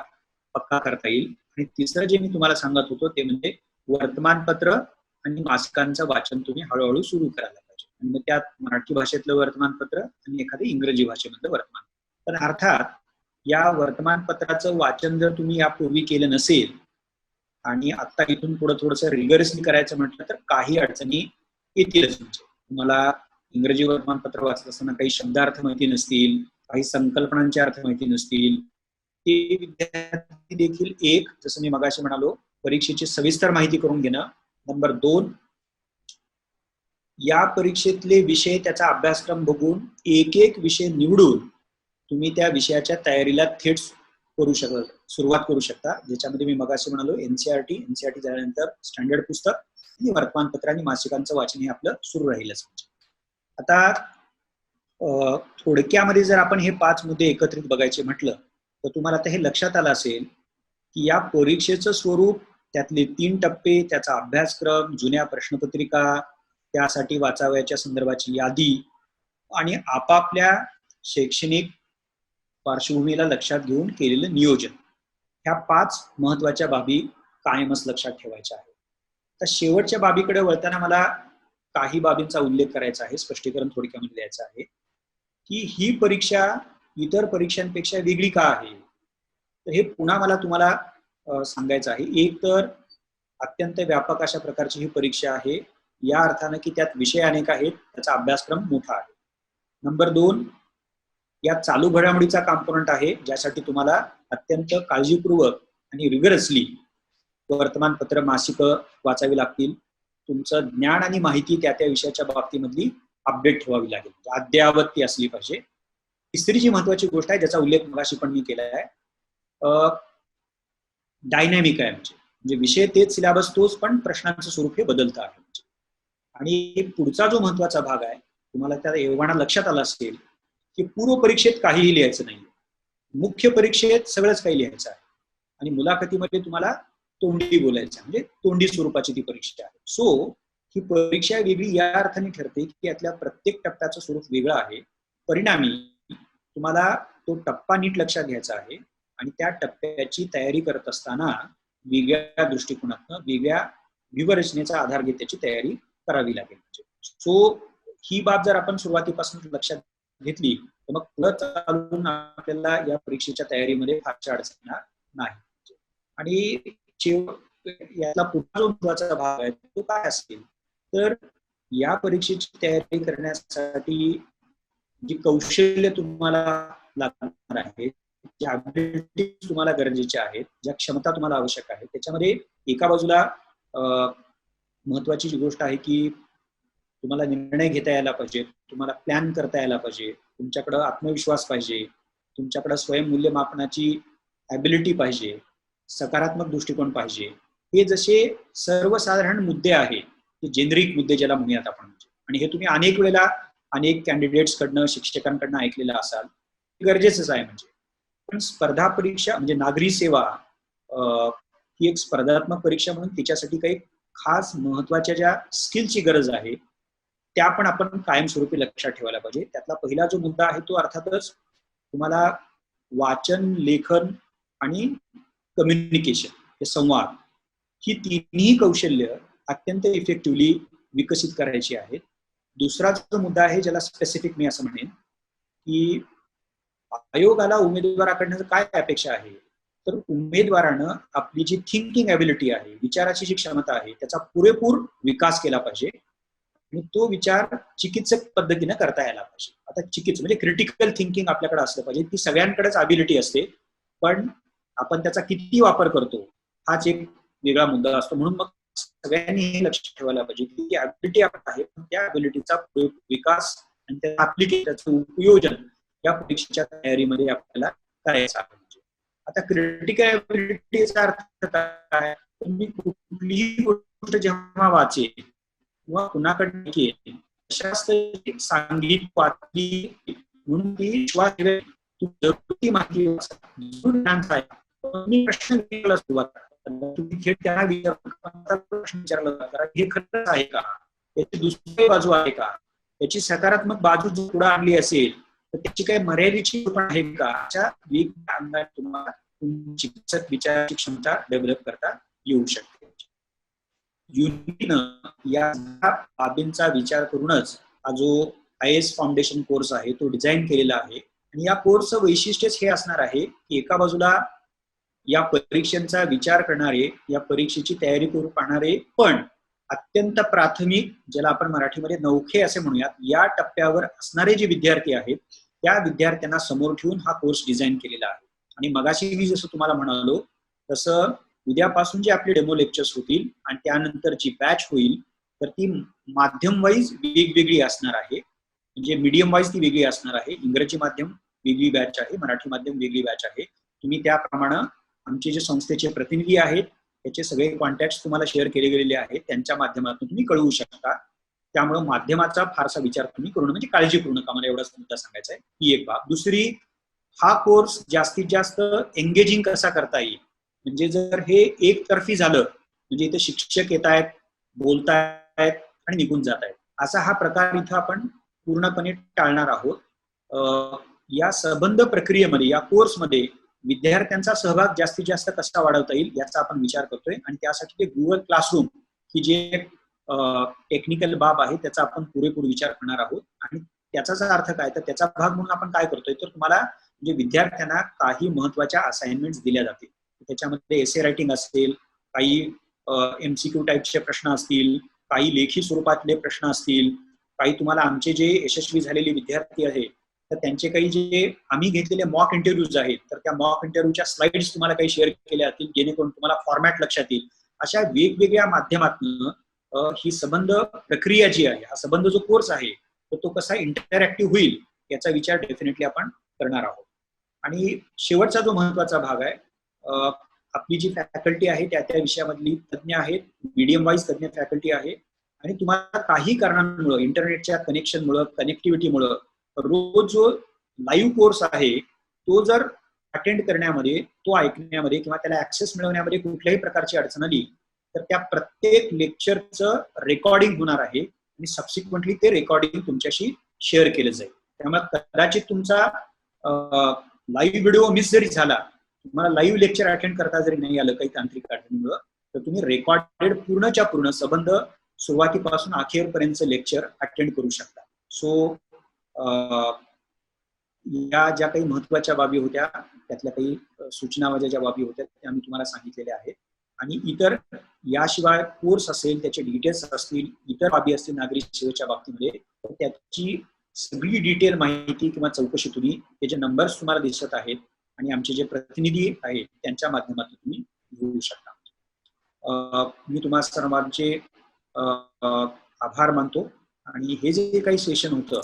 पक्का करता येईल. आणि तिसरं जे मी तुम्हाला सांगत होतो ते म्हणजे वर्तमानपत्र आणि मासिकांचं वाचन तुम्ही हळूहळू सुरू करायला पाहिजे. आणि मग त्यात मराठी भाषेतलं वर्तमानपत्र आणि एखादं इंग्रजी भाषेमधलं वर्तमानपत्र. पण अर्थात या वर्तमानपत्राचं वाचन जर तुम्ही यापूर्वी केलं नसेल आणि आता इथून पुढे थोडंसं रिगरसली करायचं म्हटलं तर काही अडचणी येतीलच. म्हणजे तुम्हाला इंग्रजी वर्तमानपत्र वाचत असताना काही शब्दार्थ माहिती नसतील, काही संकल्पनांचे अर्थ माहिती नसतील, ते विद्यार्थी देखील एक, जसं मी मगाशी म्हणालो, परीक्षेची सविस्तर माहिती करून घेणं. नंबर 2, या परीक्षेतले विषय, त्याचा अभ्यासक्रम बघून एक विषय निवडून तुम्ही त्या विषयाच्या तयारीला थेट सुरुवात करू शकता, ज्याच्यामध्ये मी मगाशी म्हणालो एनसीईआरटी झाल्यानंतर स्टँडर्ड पुस्तक आणि वर्तमानपत्र आणि मासिकांचं वाचन हे आपलं सुरू राहीलच. आता थोडक्यामध्ये जर आपण हे 5 मुद्दे एकत्रित बघायचे म्हटलं तर तुम्हाला आता हे लक्षात आलं असेल की या परीक्षेचं स्वरूप, त्यातले 3 टप्पे, त्याचा अभ्यासक्रम, जुन्या प्रश्नपत्रिका, त्यासाठी वाचावयाच्या संदर्भाची यादी आणि आपापल्या शैक्षणिक पार्श्वभूमीला लक्षात घेऊन केलेलं नियोजन, ह्या 5 महत्वाच्या बाबी कायमच लक्षात ठेवायच्या आहेत. तर शेवटच्या बाबीकडे वळताना मला काही बाबींचा उल्लेख करायचा आहे, स्पष्टीकरण थोडक्यामध्ये द्यायचं आहे की ही परीक्षा इतर परीक्षांपेक्षा वेगळी का आहे. तर हे पुन्हा मला तुम्हाला सांगायचं आहे. एक तर अत्यंत व्यापक अशा प्रकारची ही परीक्षा आहे, या अर्थानं की त्यात विषय अनेक आहेत, त्याचा अभ्यासक्रम मोठा आहे. नंबर 2, या चालू घडामोडीचा कॉम्पोनंट आहे, ज्यासाठी तुम्हाला अत्यंत काळजीपूर्वक आणि रिगरसली वर्तमानपत्र, मासिकं वाचावी लागतील. तुमचं ज्ञान आणि माहिती त्या विषयाच्या बाबतीमधली अपडेट ठेवावी लागेल, अद्ययावत ती असली पाहिजे. तिसरी जी महत्वाची गोष्ट आहे, ज्याचा उल्लेख मगाशी पण मी केला आहे, डायनॅमिक आहे, म्हणजे विषय तेच, सिलेबस तोच, पण प्रश्नांचं स्वरूप हे बदलतं आहे. आणि पुढचा जो महत्वाचा भाग आहे, तुम्हाला त्या एवढा लक्षात आला असेल की पूर्व परीक्षेत काहीही लिहायचं नाही, मुख्य परीक्षेत सगळंच काही लिहायचं आहे आणि मुलाखतीमध्ये तुम्हाला तोंडी बोलायचं, म्हणजे तोंडी स्वरूपाची ती परीक्षा आहे. सो ही परीक्षा वेगळी या अर्थाने ठरते की यातल्या प्रत्येक टप्प्याचं स्वरूप वेगळं आहे. परिणामी तुम्हाला तो टप्पा नीट लक्षात घ्यायचा आहे आणि त्या टप्प्याची तयारी करत असताना वेगळ्या दृष्टिकोनातून वेगळ्या व्यूहरचनेचा आधार घेत त्याची तयारी करावी लागेल. सो ही बाब जर आपण सुरुवातीपासून लक्षात घेतली तर मग पुढे चालून आपल्याला या परीक्षेच्या तयारीमध्ये फारशा अडचण येणार नाही. आणि यातला पुढचा जो महत्वाचा भाग आहे तो काय असेल तर या परीक्षेची तयारी करण्यासाठी जी कौशल्य तुम्हाला लागणार आहे, ज्या ॲबिलिटीज तुम्हाला गरजेच्या आहेत, ज्या क्षमता तुम्हाला आवश्यक आहे, त्याच्यामध्ये एका बाजूला महत्वाची जी गोष्ट आहे की तुम्हाला निर्णय घेता यायला पाहिजे, तुम्हाला प्लॅन करता यायला पाहिजे, तुमच्याकडे आत्मविश्वास पाहिजे, तुमच्याकडे स्वयंमूल्यमापनाची ॲबिलिटी पाहिजे, सकारात्मक दृष्टिकोन पाहिजे. हे जसे सर्वसाधारण मुद्दे आहेत, ते जेनरिक मुद्दे ज्याला म्हणूयात आपण, आणि हे तुम्ही अनेक वेळेला अनेक कॅन्डिडेट्स कडनं शिक्षकांकडनं ऐकलेलं असाल, गरजेचंच आहे. म्हणजे पण स्पर्धा परीक्षा म्हणजे नागरी सेवा ही एक स्पर्धात्मक परीक्षा म्हणून तिच्यासाठी काही खास महत्वाच्या ज्या स्किलची गरज आहे त्या पण आपण कायमस्वरूपी लक्षात ठेवायला पाहिजे. त्यातला पहिला जो मुद्दा आहे तो अर्थातच तुम्हाला वाचन, लेखन आणि कम्युनिकेशन, हे संवाद, ही तिन्ही कौशल्य अत्यंत इफेक्टिव्हली विकसित करायची आहेत. दुसरा जो मुद्दा आहे ज्याला स्पेसिफिक मी असं म्हणेन की आयोगाला उमेदवाराकडनं काय अपेक्षा आहे तर उमेदवारानं आपली जी थिंकिंग ॲबिलिटी आहे, विचाराची जी क्षमता आहे, त्याचा पुरेपूर विकास केला पाहिजे आणि तो विचार चिकित्सक पद्धतीने करता यायला पाहिजे. आता चिकित्सक म्हणजे क्रिटिकल थिंकिंग आपल्याकडे असलं पाहिजे. ती सगळ्यांकडेच ॲबिलिटी असते, पण आपण त्याचा किती वापर करतो हाच एक वेगळा मुद्दा असतो. म्हणून मग सगळ्यांनी हे लक्षात ठेवायला पाहिजे की ॲबिलिटी आपण आहे, पण त्या ॲबिलिटीचा विकास आणि त्या ऍप्लिकेशनचं उपयोजन या परीक्षेच्या तयारीमध्ये आपल्याला करायचं आहे. आता क्रिटिकल ॲबिलिटीचा अर्थ काय? मी कुठलीही गोष्ट जेव्हा वाचेल किंवा कुणाकडे येईल अशा सांगित वाचली म्हणून ती विश्वास जरुरी माहिती मी प्रश्न विचारायला सुरुवात करा. तुम्ही थेट त्यांना प्रश्न विचारला करा, हे खरंच आहे का, याची दुसरी बाजू आहे का, याची सकारात्मक बाजू जर पुढे आणली असेल तर त्याची काही मर्यादेची पण आहे का, अशा वेगवेगळ्या अंगात तुम्हाला चिकित्सक विचाराची क्षमता डेव्हलप करता येऊ शकते. युनिनं या बाबींचा विचार करूनच हा जो IAS फाउंडेशन कोर्स आहे तो डिझाईन केलेला आहे. आणि या कोर्सचं वैशिष्ट्यच हे असणार आहे की एका बाजूला या परीक्षांचा विचार करणारे, या परीक्षेची तयारी करू पाहणारे, पण अत्यंत प्राथमिक, ज्याला आपण मराठीमध्ये नवखे असे म्हणूयात, या टप्प्यावर असणारे जे विद्यार्थी आहेत त्या विद्यार्थ्यांना समोर ठेवून हा कोर्स डिझाईन केलेला आहे. आणि मगाशी मी जसं तुम्हाला म्हणालो तसं उद्यापासून जे आपले डेमो लेक्चर्स होतील आणि त्यानंतर जी बॅच होईल तर ती माध्यम वाईज वेगवेगळी असणार आहे. म्हणजे मीडियम वाईज ती वेगळी असणार आहे. इंग्रजी माध्यम वेगळी बॅच आहे, मराठी माध्यम वेगळी बॅच आहे. तुम्ही त्याप्रमाणे आमचे जे संस्थेचे प्रतिनिधी आहेत त्याचे सगळे कॉन्टॅक्ट तुम्हाला शेअर केले गेलेले आहेत, त्यांच्या माध्यमातून तुम्ही कळवू शकता. त्यामुळे माध्यमाचा फारसा विचार तुम्ही करू नये, म्हणजे काळजी करू नका, मला एवढाच मुद्दा सांगायचा आहे. ही एक बाब. दुसरी, हा कोर्स जास्तीत जास्त एंगेजिंग कसा करता येईल, म्हणजे जर हे एकतर्फी झालं म्हणजे इथे शिक्षक येत आहेत, बोलतायत आणि निघून जात आहेत, असा हा प्रकार इथं आपण पूर्णपणे टाळणार आहोत. या संबंध प्रक्रियेमध्ये, या कोर्समध्ये विद्यार्थ्यांचा सहभाग जास्तीत जास्त कसा वाढवता येईल याचा आपण विचार करतोय. आणि त्यासाठी ते गुगल क्लासरूम ही जे टेक्निकल बाब आहे त्याचा आपण पुरेपूर विचार करणार आहोत. आणि त्याचाच अर्थ काय, तर त्याचा भाग म्हणून आपण काय करतोय तर तुम्हाला म्हणजे विद्यार्थ्यांना काही महत्वाच्या असाइनमेंट्स दिल्या जातील. त्याच्यामध्ये एसे रायटिंग असेल, काही MCQ टाईपचे प्रश्न असतील, काही लेखी स्वरूपातले प्रश्न असतील, काही तुम्हाला आमचे जे यशस्वी झालेले विद्यार्थी आहेत तर त्यांचे काही जे आम्ही घेतलेले मॉक इंटरव्ह्यूज आहेत तर त्या मॉक इंटरव्ह्यूच्या स्लाइड्स तुम्हाला काही शेअर केल्या जातील जेणेकरून तुम्हाला फॉर्मॅट लक्षात येईल. अशा वेगवेगळ्या माध्यमातून ही संबंध प्रक्रिया जी आहे, हा संबंध जो कोर्स आहे तर तो कसा इंटरॅक्टिव्ह होईल याचा विचार डेफिनेटली आपण करणार आहोत. आणि शेवटचा जो महत्वाचा भाग आहे, आपली जी फॅकल्टी आहे त्या त्या विषयामधली तज्ज्ञ आहेत, मीडियम वाईज तज्ज्ञ फॅकल्टी आहे. आणि तुम्हाला काही कारणांमुळे, इंटरनेटच्या कनेक्शनमुळे, कनेक्टिव्हिटीमुळे रोज जो लाईव्ह कोर्स आहे तो जर अटेंड करण्यामध्ये, तो ऐकण्यामध्ये किंवा त्याला ऍक्सेस मिळवण्यामध्ये कुठल्याही प्रकारची अडचण आली तर त्या प्रत्येक लेक्चरचं रेकॉर्डिंग होणार आहे आणि सबसिक्वेंटली ते रेकॉर्डिंग तुमच्याशी शेअर केलं जाईल. त्यामुळे कदाचित तुमचा लाईव्ह व्हिडिओ मिस जरी झाला, तुम्हाला लाईव्ह लेक्चर अटेंड करता जरी नाही आलं काही तांत्रिक अडचणीमुळे, तर तुम्ही रेकॉर्डेड पूर्णच्या पूर्ण संबंध सुरुवातीपासून अखेरपर्यंतचं लेक्चर अटेंड करू शकता. सो या ज्या काही महत्वाच्या बाबी होत्या, त्यातल्या काही सूचना ज्या बाबी होत्या त्या मी तुम्हाला सांगितलेल्या आहेत. आणि इतर याशिवाय कोर्स असेल, त्याचे डिटेल्स असतील, इतर बाबी असतील नागरी सेवेच्या बाबतीमध्ये, तर त्याची सगळी डिटेल माहिती किंवा चौकशी तुम्ही, त्याचे नंबर्स तुम्हाला दिसत आहेत आणि आमचे जे प्रतिनिधी आहेत त्यांच्या माध्यमातून तुम्ही घेऊ शकता. मी तुम्हा सर्वांचे आभार मानतो आणि हे जे काही सेशन होतं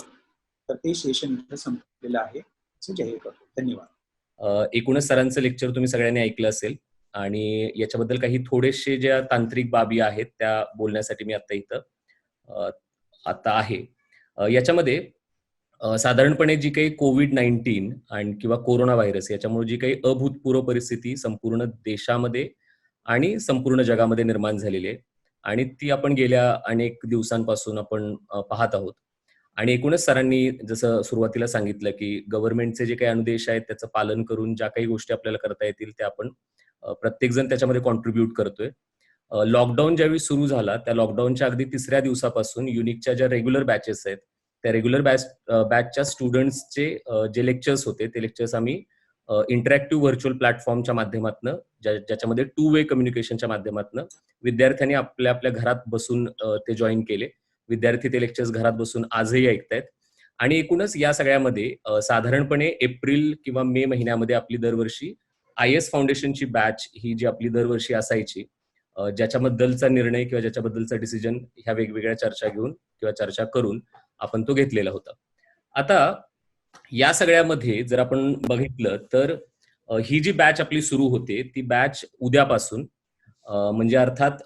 तर ते सेशन इथं संपलेलं आहे असं जाहीर करतो. धन्यवाद. एकूणच सरांचं लेक्चर तुम्ही सगळ्यांनी ऐकलं असेल आणि याच्याबद्दल काही थोडेसे ज्या तांत्रिक बाबी आहेत त्या बोलण्यासाठी मी आता इथं आता आहे. याच्यामध्ये साधारणपणे जी काही कोविड-19 आणि किंवा कोरोना व्हायरस याच्यामुळे जी काही अभूतपूर्व परिस्थिती संपूर्ण देशामध्ये आणि संपूर्ण जगामध्ये निर्माण झालेली आहे आणि ती आपण गेल्या अनेक दिवसांपासून आपण पाहत आहोत. आणि एकूणच सरांनी जसं सुरुवातीला सांगितलं की गव्हर्नमेंटचे जे काही अनुदेश आहेत त्याचं पालन करून ज्या काही गोष्टी आपल्याला करता येतील त्या आपण प्रत्येकजण त्याच्यामध्ये कॉन्ट्रीब्यूट करतोय. लॉकडाऊन ज्यावेळी सुरू झाला त्या लॉकडाऊनच्या अगदी 3ऱ्या दिवसापासून युनिकच्या ज्या रेग्युलर बॅचेस आहेत त्या रेग्युलर बॅचच्या स्टुडंट्सचे जे लेक्चर्स होते ते लेक्चर्स आम्ही इंटरॅक्टिव्ह व्हर्च्युअल प्लॅटफॉर्मच्या माध्यमातून, ज्याच्यामध्ये 2 वे कम्युनिकेशनच्या माध्यमातून विद्यार्थ्यांनी आपल्या आपल्या घरात बसून ते जॉईन केले. विद्यार्थी ते लेक्चर्स घरात बसून आजही ऐकतायत. आणि एकूणच या सगळ्यामध्ये साधारणपणे एप्रिल किंवा मे महिन्यामध्ये आपली दरवर्षी IS फाउंडेशनची बॅच ही जी आपली दरवर्षी असायची, ज्याच्याबद्दलचा निर्णय किंवा ज्याच्याबद्दलचा डिसिजन ह्या वेगवेगळ्या चर्चा घेऊन किंवा चर्चा करून आपण तो घेतलेला होता. आता या सगळ्यामध्ये जर आपण बघितलं तर ही जी बॅच आपली सुरू होते ती बॅच उद्यापासून म्हणजे अर्थात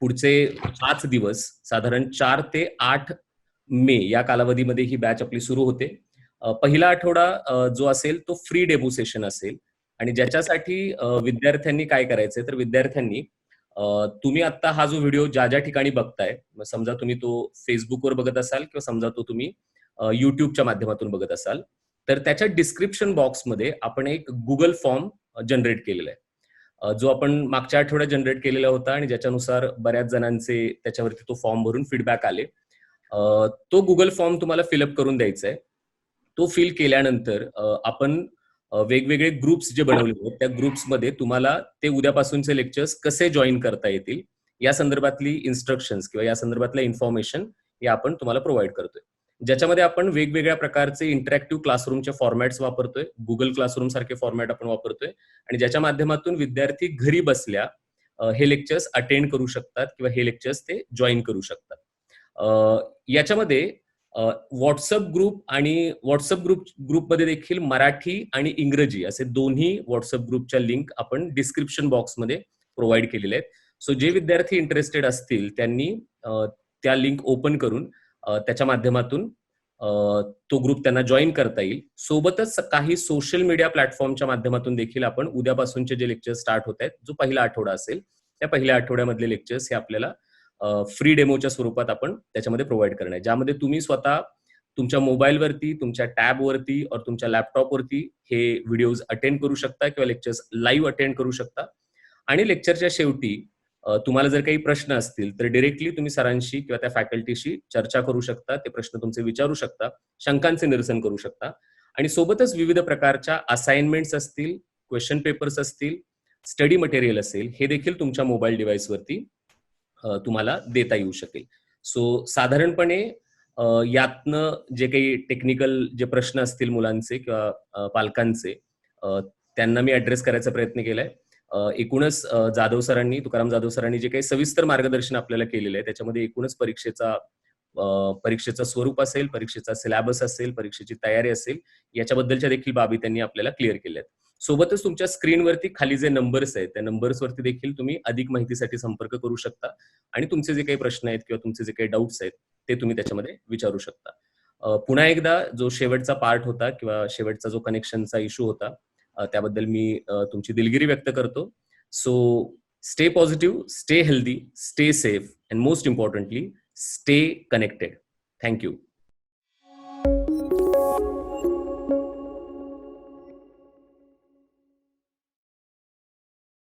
पुढचे 5 दिवस साधारण 4 ते 8 मे या कालावधीमध्ये ही बॅच आपली सुरू होते. पहिला आठवडा जो असेल तो फ्री डेमो सेशन असेल आणि ज्याच्यासाठी विद्यार्थ्यांनी काय करायचंय तर विद्यार्थ्यांनी तुम्ही आता हा जो व्हिडिओ ज्या ज्या ठिकाणी बघताय, समजा तुम्ही तो फेसबुकवर बघत असाल किंवा समजा तो तुम्ही युट्यूबच्या माध्यमातून बघत असाल तर त्याच्या डिस्क्रिप्शन बॉक्समध्ये आपण एक गुगल फॉर्म जनरेट केलेला आहे, जो आपण मागच्या आठवड्यात जनरेट केलेला होता आणि ज्याच्यानुसार बऱ्याच जणांचे त्याच्यावरती तो फॉर्म भरून फीडबॅक आले. तो गुगल फॉर्म तुम्हाला फिलअप करून द्यायचा आहे. तो फिल केल्यानंतर आपण वेगवेगळे ग्रुप्स जे बनवले आहेत त्या ग्रुप्समध्ये तुम्हाला ते उद्यापासूनचे लेक्चर्स कसे जॉईन करता येतील या संदर्भातली इन्स्ट्रक्शन्स किंवा या संदर्भातलं इन्फॉर्मेशन हे आपण तुम्हाला प्रोव्हाइड करतोय, ज्याच्यामध्ये आपण वेगवेगळ्या प्रकारचे इंटरॅक्टिव्ह क्लासरूमचे फॉर्मॅट्स वापरतोय. गुगल क्लासरूम सारखे फॉर्मॅट आपण वापरतोय आणि ज्याच्या माध्यमातून विद्यार्थी घरी बसल्या हे लेक्चर्स अटेंड करू शकतात किंवा हे लेक्चर्स ते जॉईन करू शकतात. याच्यामध्ये व्हॉट्सअप ग्रुप आणि व्हॉट्सअप ग्रुपमध्ये देखील मराठी आणि इंग्रजी असे दोन्ही व्हॉट्सअप ग्रुपच्या लिंक आपण डिस्क्रिप्शन बॉक्समध्ये प्रोव्हाइड केलेले आहेत. सो जे विद्यार्थी इंटरेस्टेड असतील त्यांनी त्या लिंक ओपन करून त्याच्या माध्यमातून तो ग्रुप त्यांना जॉईन करता येईल. सोबतच काही सोशल मीडिया प्लॅटफॉर्मच्या माध्यमातून देखील आपण उद्यापासूनचे जे लेक्चर्स स्टार्ट होत आहेत, जो पहिला आठवडा असेल त्या पहिल्या आठवड्यामधले लेक्चर्स हे आपल्याला फ्री डेमोच्या स्वरूपात आपण त्याच्यामध्ये प्रोव्हाइड करणार आहे, ज्यामध्ये तुम्ही स्वतः तुमच्या मोबाईलवरती, तुमच्या टॅबवरती और तुमच्या लॅपटॉपवरती हे व्हिडिओज अटेंड करू शकता किंवा लेक्चर्स लाईव्ह अटेंड करू शकता. आणि लेक्चरच्या शेवटी तुम्हाला जर काही प्रश्न असतील तर डिरेक्टली तुम्ही सरांशी किंवा त्या फॅकल्टीशी चर्चा करू शकता, ते प्रश्न तुमचे विचारू शकता, शंकांचे निरसन करू शकता. आणि सोबतच विविध प्रकारच्या असाइनमेंट्स असतील, क्वेश्चन पेपर्स असतील, स्टडी मटेरियल असेल, हे देखील तुमच्या मोबाईल डिव्हाइसवरती तुम्हाला देता येऊ शकेल. सो साधारणपणे यातनं जे काही टेक्निकल जे प्रश्न असतील मुलांचे किंवा पालकांचे त्यांना मी ऍड्रेस करायचा प्रयत्न केलाय. एकूणच तुकाराम जाधव सरांनी जे काही सविस्तर मार्गदर्शन आपल्याला केलेलं आहे त्याच्यामध्ये एकूणच परीक्षेचं स्वरूप असेल, परीक्षेचा सिलेबस असेल, परीक्षेची तयारी असेल, याच्याबद्दलच्या देखील बाबी त्यांनी आपल्याला क्लिअर केल्या आहेत. सोबतच तुमच्या स्क्रीनवरती खाली जे नंबर्स आहेत त्या नंबर्सवरती देखील तुम्ही अधिक माहितीसाठी संपर्क करू शकता आणि तुमचे जे काही प्रश्न आहेत किंवा तुमचे जे काही डाऊट्स आहेत ते तुम्ही त्याच्यामध्ये विचारू शकता. पुन्हा एकदा जो शेवटचा पार्ट होता किंवा शेवटचा जो कनेक्शनचा इश्यू होता त्याबद्दल मी तुमची दिलगिरी व्यक्त करतो. So stay positive, stay healthy, stay safe and most importantly stay connected. Thank you.